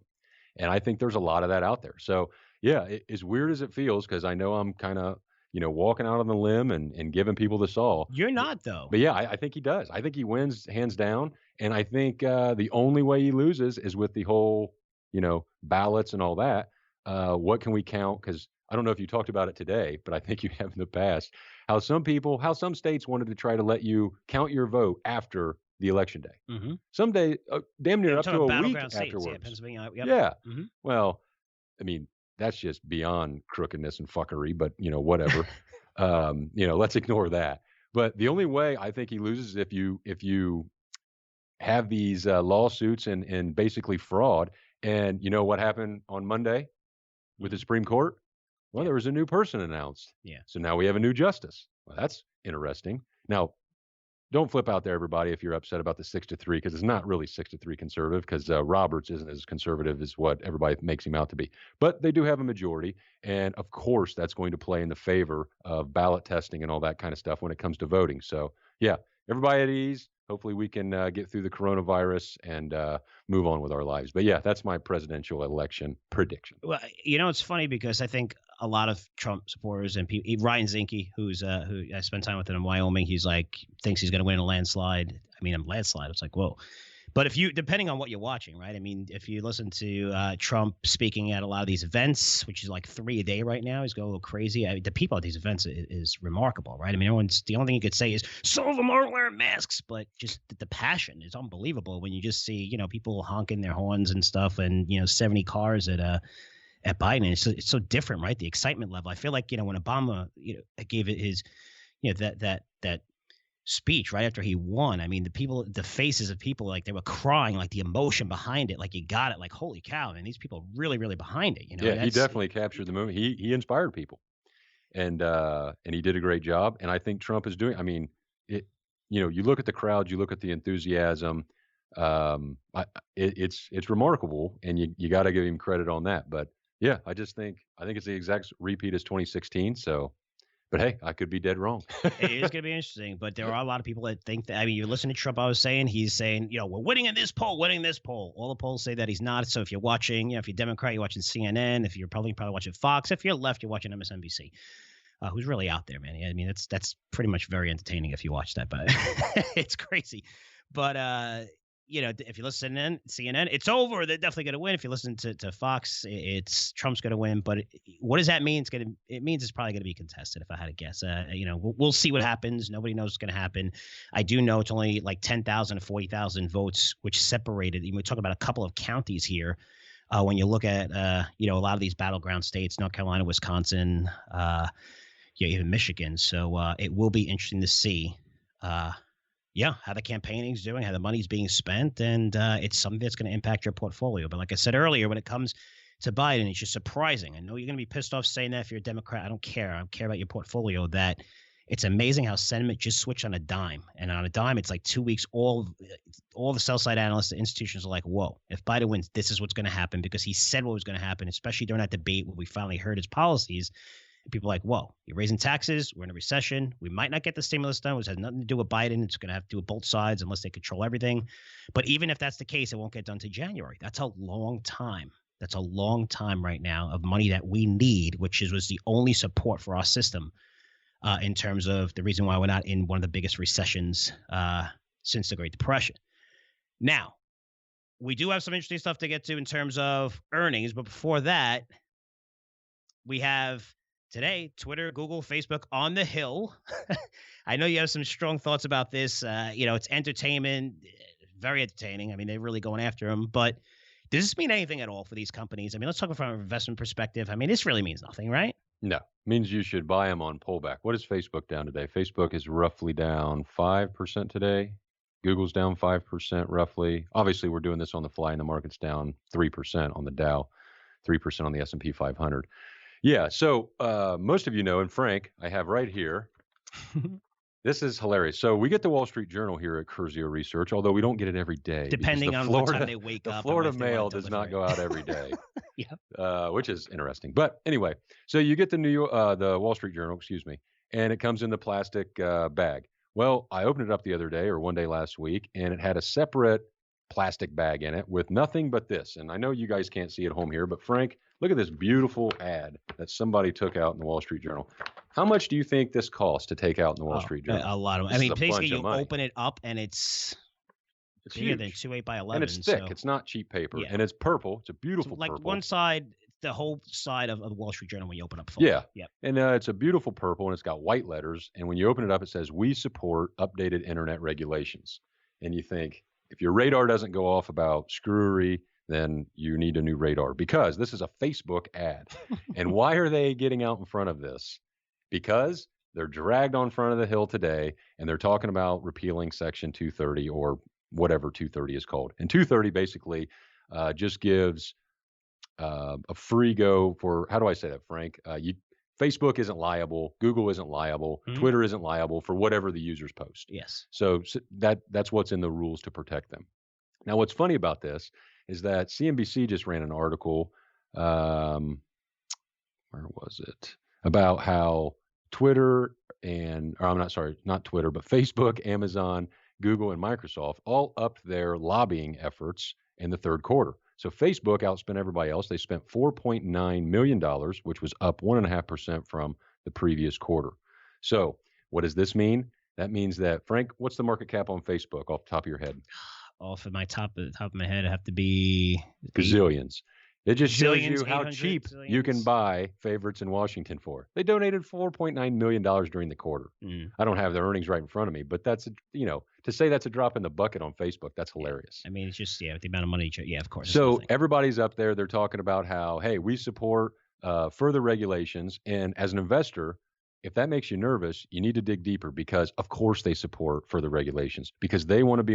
And I think there's a lot of that out there. So yeah, as weird as it feels, because I know I'm kind of walking out on the limb and giving people the saw. You're not, though. But yeah, I think he does. I think he wins hands down. And I think the only way he loses is with the whole, ballots and all that. What can we count? Because I don't know if you talked about it today, but I think you have in the past, how some states wanted to try to let you count your vote after the election day. Mm-hmm. Some day, damn near up to a week afterwards. Yeah, Pennsylvania. Yep. Yeah. Mm-hmm. Well, I mean, that's just beyond crookedness and fuckery, but whatever. Let's ignore that. But the only way I think he loses is if you have these lawsuits and basically fraud. And you know what happened on Monday with the Supreme Court? Well, there was a new person announced. Yeah. So now we have a new justice. Well, that's interesting. Now, don't flip out there, everybody, if you're upset about the 6-3, because it's not really 6-3 conservative, because Roberts isn't as conservative as what everybody makes him out to be. But they do have a majority. And of course, that's going to play in the favor of ballot testing and all that kind of stuff when it comes to voting. So, yeah, everybody at ease. Hopefully we can get through the coronavirus and move on with our lives. But yeah, that's my presidential election prediction. Well, it's funny because I think a lot of Trump supporters and people, Ryan Zinke, who I spent time with in Wyoming, he's like, thinks he's going to win a landslide. I mean, a landslide. It's like, whoa. But depending on what you're watching, right? I mean, if you listen to Trump speaking at a lot of these events, which is like 3 a day right now, he's going a little crazy. The people at these events is remarkable, right? I mean, the only thing you could say is some of them aren't wearing masks, but just the passion is unbelievable when you just see, people honking their horns and stuff, and 70 cars at Biden. It's so different, right? The excitement level. I feel like when Obama gave it his that speech right after he won, I mean, the faces of people, like they were crying, like the emotion behind it, like you got it, like holy cow, and these people are really, really behind it. Yeah, he definitely captured the moment. He inspired people, and he did a great job. And I think Trump is doing. I mean, you look at the crowd, you look at the enthusiasm. It's remarkable, and you got to give him credit on that. But yeah, I think it's the exact repeat as 2016. So. But hey, I could be dead wrong. It is going to be interesting, but there are a lot of people that think that. I mean, you listen to Trump. I was saying he's saying, we're winning in this poll, winning this poll. All the polls say that he's not. So if you're watching, if you're Democrat, you're watching CNN. If you're Republican, probably watching Fox. If you're left, you're watching MSNBC. Who's really out there, man? I mean, that's pretty much very entertaining if you watch that, but it's crazy. But if you listen to CNN, it's over. They're definitely going to win. If you listen to Fox, it's Trump's going to win. But what does that mean? It means it's probably going to be contested, if I had to guess. We'll see what happens. Nobody knows what's going to happen. I do know it's only like 10,000 to 40,000 votes, which separated. We're talking about a couple of counties here. When you look at, a lot of these battleground states, North Carolina, Wisconsin, even Michigan. So it will be interesting to see. How the campaigning's doing, how the money's being spent, and it's something that's going to impact your portfolio. But like I said earlier, when it comes to Biden, it's just surprising. I know you're going to be pissed off saying that if you're a Democrat. I don't care. I don't care about your portfolio. That it's amazing how sentiment just switched on a dime. And on a dime, it's like 2 weeks. All the sell-side analysts, the institutions are like, whoa, if Biden wins, this is what's going to happen, because he said what was going to happen, especially during that debate when we finally heard his policies. People are like, whoa, you're raising taxes. We're in a recession. We might not get the stimulus done, which has nothing to do with Biden. It's going to have to do with both sides unless they control everything. But even if that's the case, it won't get done to January. That's a long time. That's a long time right now of money that we need, which was the only support for our system in terms of the reason why we're not in one of the biggest recessions since the Great Depression. Now, we do have some interesting stuff to get to in terms of earnings. But before that, we have today, Twitter, Google, Facebook on the Hill. I know you have some strong thoughts about this. It's entertainment, very entertaining. I mean, they're really going after them. But does this mean anything at all for these companies? I mean, let's talk from an investment perspective. I mean, this really means nothing, right? No, it means you should buy them on pullback. What is Facebook down today? Facebook is roughly down 5% today. Google's down 5% roughly. Obviously, we're doing this on the fly, and the market's down 3% on the Dow, 3% on the S&P 500. Yeah, so most of you know, and Frank, I have right here. This is hilarious. So we get the Wall Street Journal here at Curzio Research, although we don't get it every day. Depending on what time they wake up. The Florida Mail does not go out every day, which is interesting. But anyway, so you get the Wall Street Journal, and it comes in the plastic bag. Well, I opened it up the other day, or one day last week, and it had a separate plastic bag in it with nothing but this. And I know you guys can't see it at home here, but Frank, look at this beautiful ad that somebody took out in the Wall Street Journal. How much do you think this costs to take out in the Wall Street Journal? A lot of money. I mean, basically you open it up and it's bigger than 2 8 by 11. And it's thick. So. It's not cheap paper. Yeah. And it's purple. It's a beautiful purple. Like one side, the whole side of the Wall Street Journal when you open up fully. Yeah. Yep. And it's a beautiful purple, and it's got white letters. And when you open it up, it says, "We support updated internet regulations." And you think, if your radar doesn't go off about screwery, then you need a new radar, because this is a Facebook ad. And why are they getting out in front of this? Because they're dragged on front of the Hill today, and they're talking about repealing Section 230, or whatever 230 is called. And 230 basically just gives a free go for, how do I say that, Frank? Facebook isn't liable, Google isn't liable, Twitter isn't liable for whatever the users post. Yes. So that's what's in the rules to protect them. Now, what's funny about this is that CNBC just ran an article, where was it? About how Twitter not Twitter, but Facebook, Amazon, Google, and Microsoft all upped their lobbying efforts in the third quarter. So Facebook outspent everybody else. They spent $4.9 million, which was up 1.5% from the previous quarter. So what does this mean? That means that, Frank, what's the market cap on Facebook off the top of your head? Off of the top of my head, I have to be gazillions. It just shows you how 800 cheap zillions. you can buy favorites in Washington for. They donated $4.9 million during the quarter. I don't have the earnings right in front of me, but that's, to say that's a drop in the bucket on Facebook, that's hilarious. I mean, it's just, the amount of money. Yeah, of course. So everybody's up there. They're talking about how, hey, we support further regulations. And as an investor, if that makes you nervous, you need to dig deeper, because of course they support further regulations, because they want to be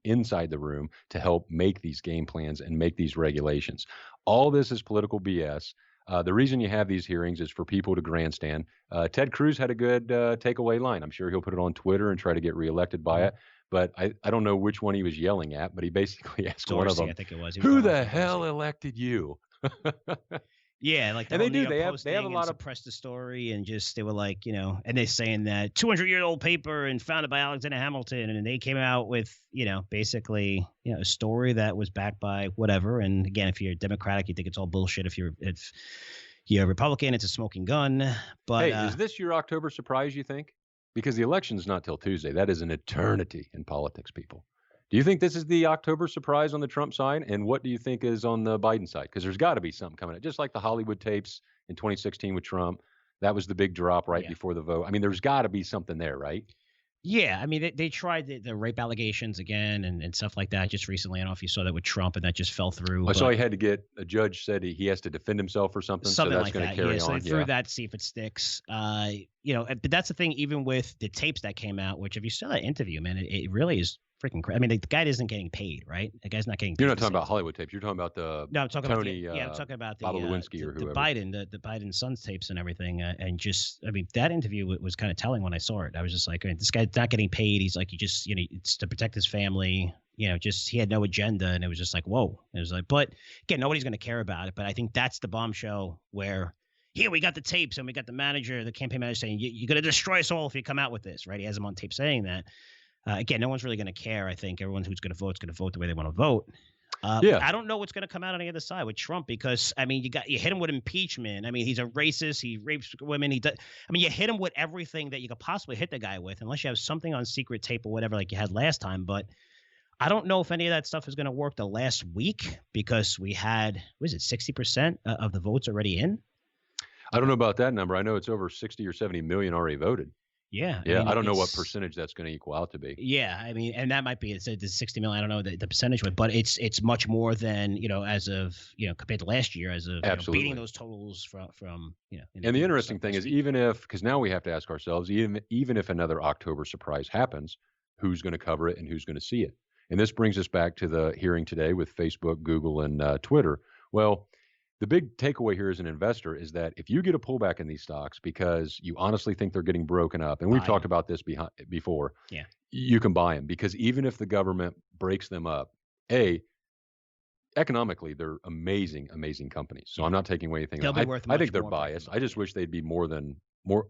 inside the room to help make these game plans and make these regulations. All this is political BS. The reason you have these hearings is for people to grandstand. Ted Cruz had a good takeaway line. I'm sure he'll put it on Twitter and try to get reelected by it. But I don't know which one he was yelling at, but he basically asked one of them, I think it was. Who the hell elected you? Yeah, like and they do. They have a lot of press the story, and just they were like, and they're saying that 200-year-old paper and founded by Alexander Hamilton, and they came out with basically a story that was backed by whatever. And again, if you're Democratic, you think it's all bullshit. If you're a Republican, it's a smoking gun. But hey, is this your October surprise, you think? Because the election's not till Tuesday. That is an eternity in politics, people. Do you think this is the October surprise on the Trump side? And what do you think is on the Biden side? Because there's got to be something coming up, just like the Hollywood tapes in 2016 with Trump. That was the big drop right before the vote. I mean, there's got to be something there, right? Yeah, I mean, they tried the rape allegations again and stuff like that just recently. I don't know if you saw that with Trump, and that just fell through. I saw he had to get a judge said he has to defend himself or something. So that's like going to carry on. So they threw that to see if it sticks. But that's the thing. Even with the tapes that came out, which if you saw that interview, man, it really is freaking crazy. I mean, the guy isn't getting paid, right? The guy's not getting paid. You're not talking about Hollywood tapes. You're talking about I'm talking Tony, about I'm talking about the Lewinsky or whoever. the Biden Sons tapes and everything. And just, I mean, that interview was kind of telling when I saw it. I was just like, this guy's not getting paid. He's like, it's to protect his family. Just he had no agenda, and it was just like, whoa. It was like, but again, nobody's going to care about it. But I think that's the bombshell where, here we got the tapes and we got the campaign manager saying, you're going to destroy us all if you come out with this, right? He has him on tape saying that. Again, no one's really going to care. I think everyone who's going to vote is going to vote the way they want to vote. I don't know what's going to come out on the other side with Trump, because I mean, you hit him with impeachment. I mean, he's a racist. He rapes women. You hit him with everything that you could possibly hit the guy with, unless you have something on secret tape or whatever, like you had last time. But I don't know if any of that stuff is going to work the last week, because we had, 60% of the votes already in? I don't know about that number. I know it's over 60 or 70 million already voted. Yeah. I don't know what percentage that's going to equal out to be. Yeah. I mean, and that might be, it's 60 million. I don't know the percentage, but it's much more than, as of, compared to last year, as of beating those totals from. And the interesting thing is, because now we have to ask ourselves, even if another October surprise happens, who's going to cover it and who's going to see it? And this brings us back to the hearing today with Facebook, Google, and Twitter. Well, the big takeaway here as an investor is that if you get a pullback in these stocks because you honestly think they're getting broken up, and we've talked about this before, you can buy them, because even if the government breaks them up, economically, they're amazing, amazing companies. So I'm not taking away anything. I think they're biased. I just wish they'd be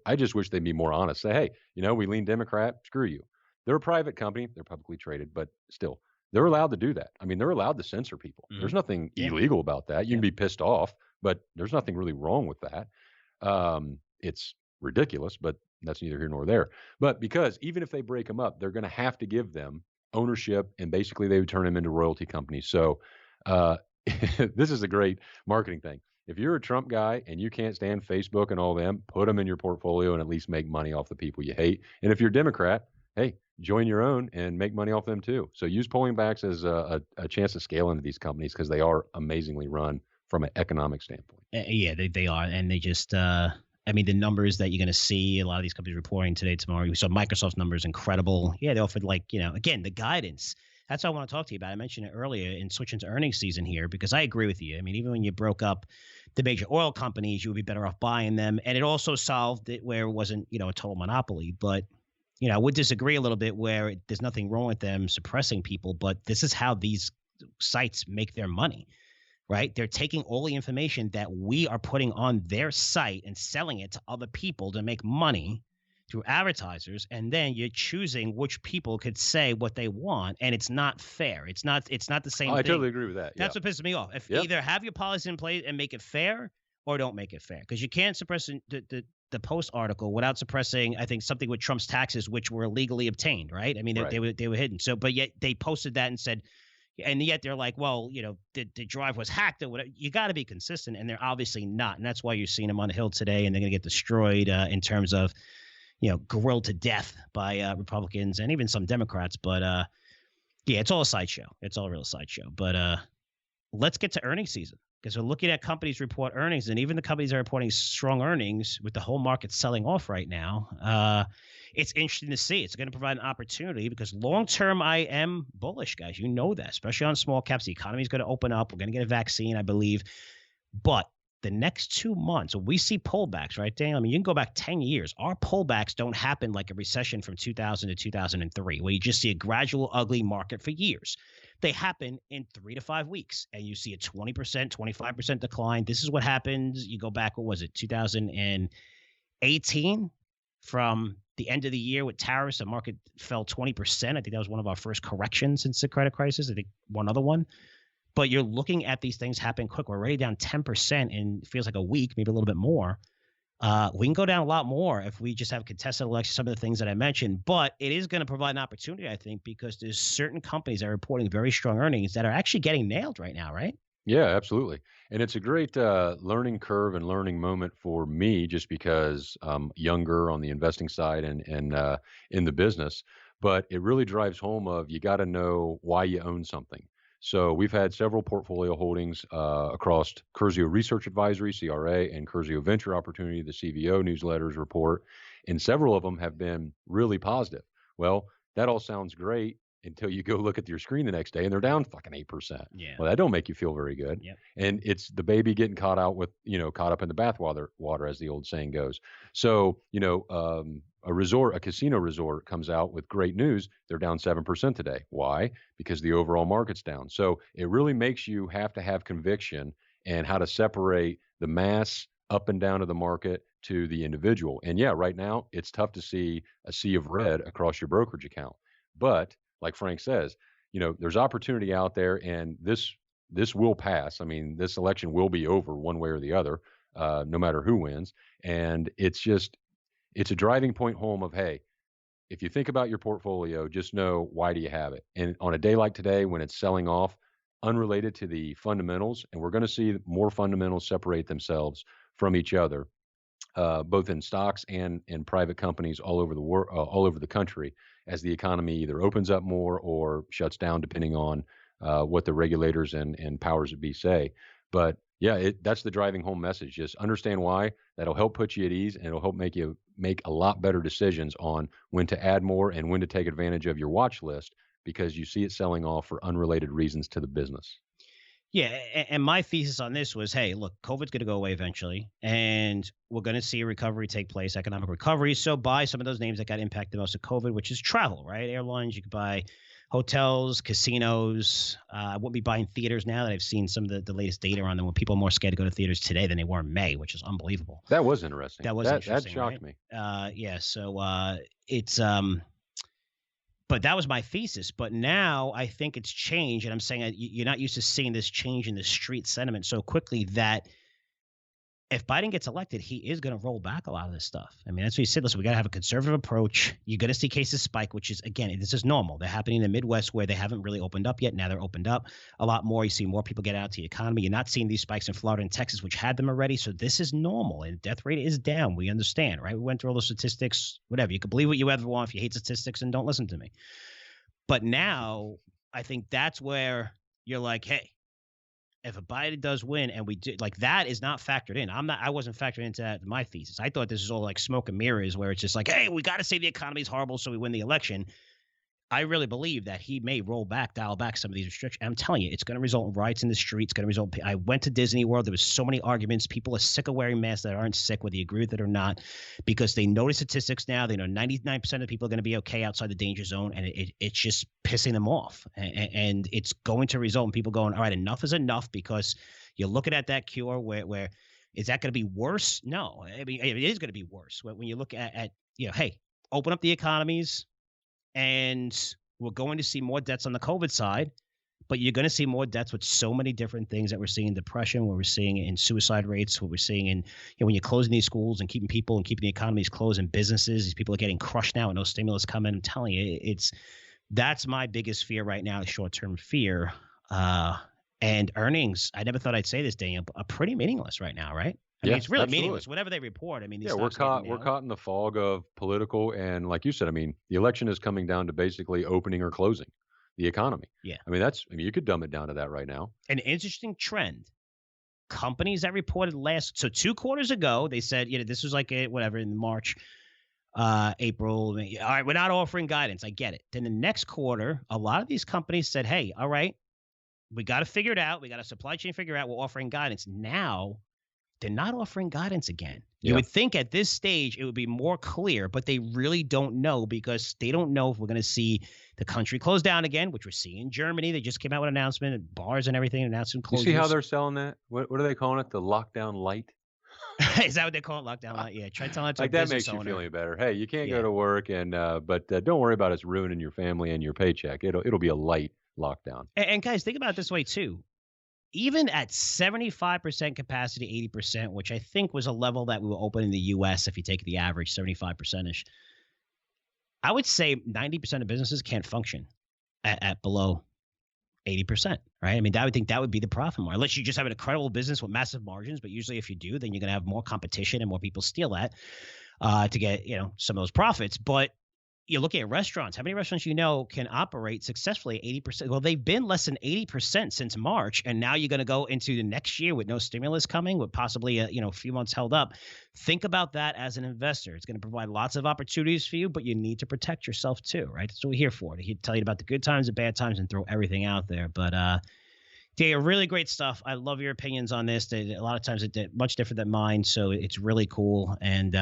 I just wish they'd be more honest. Say, hey, we lean Democrat, screw you. They're a private company. They're publicly traded, but still, they're allowed to do that. I mean, they're allowed to censor people. There's nothing illegal about that. You can be pissed off, but there's nothing really wrong with that. It's ridiculous, but that's neither here nor there. But because even if they break them up, they're going to have to give them ownership, and basically they would turn them into royalty companies. So this is a great marketing thing. If you're a Trump guy and you can't stand Facebook and all them, put them in your portfolio and at least make money off the people you hate. And if you're a Democrat, hey, join your own and make money off them too. So use pulling backs as a chance to scale into these companies, because they are amazingly run from an economic standpoint. Yeah, they are. And they just, the numbers that you're going to see a lot of these companies reporting today, tomorrow. We saw Microsoft's numbers incredible. Yeah, they offered again, the guidance. That's what I want to talk to you about. I mentioned it earlier in switching to earnings season here, because I agree with you. I mean, even when you broke up the major oil companies, you would be better off buying them. And it also solved it where it wasn't, a total monopoly. But, I would disagree a little bit where there's nothing wrong with them suppressing people, but this is how these sites make their money, right? They're taking all the information that we are putting on their site and selling it to other people to make money through advertisers, and then you're choosing which people could say what they want, and it's not fair. It's not the same thing. I totally agree with that. That's what pisses me off. If either have your policy in place and make it fair, or don't make it fair, because you can't suppress the Post article without suppressing, I think, something with Trump's taxes, which were illegally obtained, right? I mean, they were hidden. So, but yet they posted that and said, and yet they're like, well, the drive was hacked or whatever. You got to be consistent, and they're obviously not, and that's why you're seeing them on the Hill today, and they're going to get destroyed in terms of, grilled to death by Republicans and even some Democrats. But yeah, it's all a sideshow. It's all a real sideshow. But let's get to earnings season, because we're looking at companies report earnings, and even the companies that are reporting strong earnings with the whole market selling off right now. It's interesting to see. It's going to provide an opportunity, because long-term I am bullish, guys. You know that, especially on small caps. The economy is going to open up. We're going to get a vaccine, I believe. But the next 2 months, we see pullbacks, right, Daniel? I mean, you can go back 10 years. Our pullbacks don't happen like a recession from 2000 to 2003, where you just see a gradual, ugly market for years. They happen in 3 to 5 weeks, and you see a 20%, 25% decline. This is what happens. You go back, what was it, 2018? From the end of the year with tariffs, the market fell 20%. I think that was one of our first corrections since the credit crisis. I think one other one. But you're looking at these things happen quick. We're already down 10% in it feels like a week, maybe a little bit more. We can go down a lot more if we just have contested elections, some of the things that I mentioned. But it is going to provide an opportunity, I think, because there's certain companies that are reporting very strong earnings that are actually getting nailed right now, right? Yeah, absolutely. And it's a great learning curve and learning moment for me, just because I'm younger on the investing side and in the business. But it really drives home of, you got to know why you own something. So we've had several portfolio holdings across Curzio Research Advisory, CRA, and Curzio Venture Opportunity, the CVO newsletters report, and several of them have been really positive. Well, that all sounds great until you go look at your screen the next day and they're down fucking 8%. Yeah. Well, that don't make you feel very good. Yep. And it's the baby getting caught up in the bathwater, as the old saying goes. So, a casino resort comes out with great news. They're down 7% today. Why? Because the overall market's down. So it really makes you have to have conviction and how to separate the mass up and down of the market to the individual. And yeah, right now it's tough to see a sea of red across your brokerage account. But like Frank says, there's opportunity out there, and this will pass. I mean, this election will be over one way or the other, no matter who wins. And it's a driving point home of, hey, if you think about your portfolio, just know, why do you have it? And on a day like today, when it's selling off, unrelated to the fundamentals, and we're going to see more fundamentals separate themselves from each other, both in stocks and in private companies all over the world, all over the country, as the economy either opens up more or shuts down, depending on what the regulators and powers that be say. But yeah, that's the driving home message. Just understand why. That'll help put you at ease, and it'll help make you make a lot better decisions on when to add more and when to take advantage of your watch list, because you see it selling off for unrelated reasons to the business. Yeah, and my thesis on this was, hey, look, COVID's going to go away eventually, and we're going to see a recovery take place, economic recovery. So buy some of those names that got impacted most of COVID, which is travel, right? Airlines, you could buy hotels, casinos. I wouldn't be buying theaters now that I've seen some of the latest data on them, when people are more scared to go to theaters today than they were in May, which is unbelievable. That was interesting. That was interesting. That shocked right? me. Yeah, so it's but that was my thesis. But now I think it's changed, and I'm saying you're not used to seeing this change in the street sentiment so quickly, that if Biden gets elected, he is going to roll back a lot of this stuff. I mean, that's what he said. Listen, we got to have a conservative approach. You're going to see cases spike, which is, again, this is normal. They're happening in the Midwest, where they haven't really opened up yet. Now they're opened up a lot more. You see more people get out to the economy. You're not seeing these spikes in Florida and Texas, which had them already. So this is normal, and death rate is down. We understand, right? We went through all those statistics, whatever. You can believe what you ever want. If you hate statistics, and don't listen to me. But now I think that's where you're like, hey, if a Biden does win, and we do, like, that is not factored in. I wasn't factoring into that, my thesis. I thought this was all like smoke and mirrors, where it's just like, hey, we got to say the economy is horrible, so we win the election. I really believe that he may dial back some of these restrictions. I'm telling you, it's going to result in riots in the streets. It's going to result. I went to Disney World. There was so many arguments. People are sick of wearing masks that aren't sick, whether you agree with it or not, because they know the statistics now. They know 99% of people are going to be okay outside the danger zone, and it's just pissing them off. And it's going to result in people going, all right, enough is enough, because you're looking at that cure where is that going to be worse? No, I mean, it is going to be worse when you look at hey, open up the economies. And we're going to see more deaths on the COVID side, but you're going to see more deaths with so many different things that we're seeing in depression, what we're seeing in suicide rates, what we're seeing in, when you're closing these schools and keeping people and keeping the economies closed and businesses, these people are getting crushed now and no stimulus coming. I'm telling you, that's my biggest fear right now, short-term fear. And earnings, I never thought I'd say this, Daniel, but are pretty meaningless right now, right? I mean, it's really meaningless. Whatever they report, I mean, these we're caught in the fog of political, and like you said, I mean, the election is coming down to basically opening or closing the economy. Yeah. I mean, you could dumb it down to that right now. An interesting trend. Companies that reported so 2 quarters ago, they said, this was like in March, April. All right, we're not offering guidance. I get it. Then the next quarter, a lot of these companies said, hey, all right, we got to figure it out. We got a supply chain figure out. We're offering guidance. Now, they're not offering guidance again. You would think at this stage it would be more clear, but they really don't know, because they don't know if we're going to see the country close down again, which we're seeing in Germany. They just came out with an announcement, and bars and everything announcing closures. You see how they're selling that? What are they calling it? The lockdown light? Is that what they call it? Lockdown light? Yeah. Try telling it to like a that business makes you owner. feel any better. Hey, you can't go to work, and but don't worry about us ruining your family and your paycheck. It'll be a light lockdown. And guys, think about it this way too. Even at 75% capacity, 80%, which I think was a level that we were open in the U.S. if you take the average, 75%-ish, I would say 90% of businesses can't function at below 80%, right? I mean, I would think that would be the profit margin, unless you just have an incredible business with massive margins. But usually if you do, then you're going to have more competition and more people steal that to get, some of those profits. But you're looking at restaurants. How many restaurants can operate successfully at 80%? Well, they've been less than 80% since March, and now you're going to go into the next year with no stimulus coming, with possibly a few months held up. Think about that as an investor. It's going to provide lots of opportunities for you, but you need to protect yourself too, right? That's what we're here for, to tell you about the good times, the bad times, and throw everything out there. But Dave, really great stuff. I love your opinions on this. A lot of times they're much different than mine, so it's really cool. And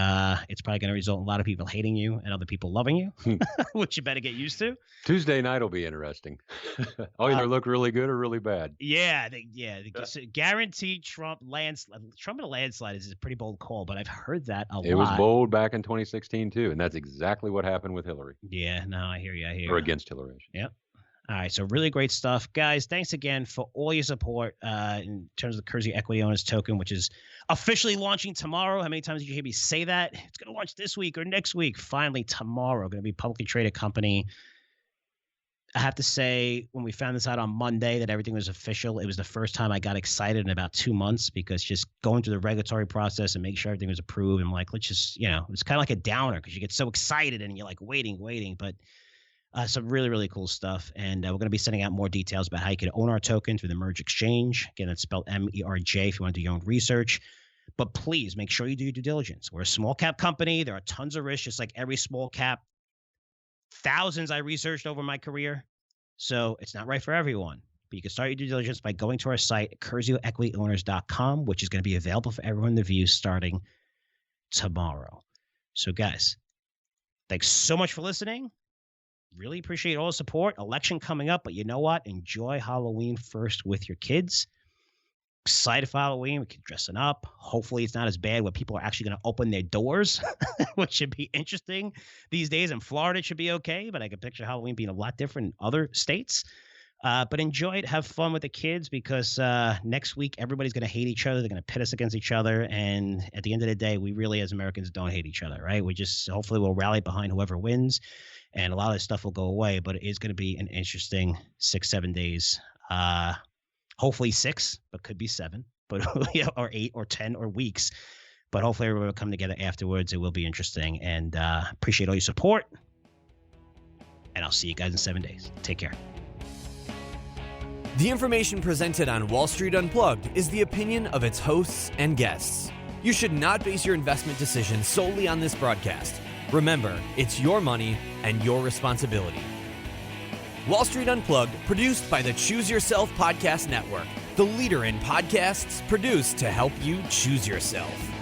it's probably going to result in a lot of people hating you and other people loving you, which you better get used to. Tuesday night will be interesting. I'll either look really good or really bad. Yeah, guaranteed Trump landslide. Trump in a landslide is a pretty bold call, but I've heard that a lot. It was bold back in 2016 too, and that's exactly what happened with Hillary. Yeah, no, I hear you. Or against Hillary. Yep. All right, so really great stuff. Guys, thanks again for all your support in terms of the Curzio Equity Owners token, which is officially launching tomorrow. How many times did you hear me say that? It's going to launch this week or next week. Finally, tomorrow. Going to be a publicly traded company. I have to say, when we found this out on Monday that everything was official, it was the first time I got excited in about 2 months, because just going through the regulatory process and make sure everything was approved, I'm like, let's just, it's kind of like a downer, because you get so excited and you're like waiting. But some really, really cool stuff. And we're going to be sending out more details about how you can own our token through the MERJ Exchange. Again, that's spelled MERJ if you want to do your own research. But please make sure you do your due diligence. We're a small cap company. There are tons of risks, just like every small cap. Thousands I researched over my career. So it's not right for everyone. But you can start your due diligence by going to our site, CurzioEquityOwners.com, which is going to be available for everyone to view starting tomorrow. So guys, thanks so much for listening. Really appreciate all the support. Election coming up, but you know what? Enjoy Halloween first with your kids. Excited for Halloween. We can dressing up. Hopefully it's not as bad where people are actually going to open their doors, which should be interesting these days. In Florida, it should be okay, but I can picture Halloween being a lot different in other states. But enjoy it. Have fun with the kids, because next week everybody's going to hate each other. They're going to pit us against each other. And at the end of the day, we really, as Americans, don't hate each other, right? We just hopefully we'll rally behind whoever wins. And a lot of this stuff will go away, but it is going to be an interesting 6-7 days. Hopefully 6, but could be 7, but or 8 or 10 or weeks. But hopefully everybody will come together afterwards. It will be interesting. And appreciate all your support. And I'll see you guys in 7 days. Take care. The information presented on Wall Street Unplugged is the opinion of its hosts and guests. You should not base your investment decisions solely on this broadcast. Remember, it's your money and your responsibility. Wall Street Unplugged, produced by the Choose Yourself Podcast Network, the leader in podcasts produced to help you choose yourself.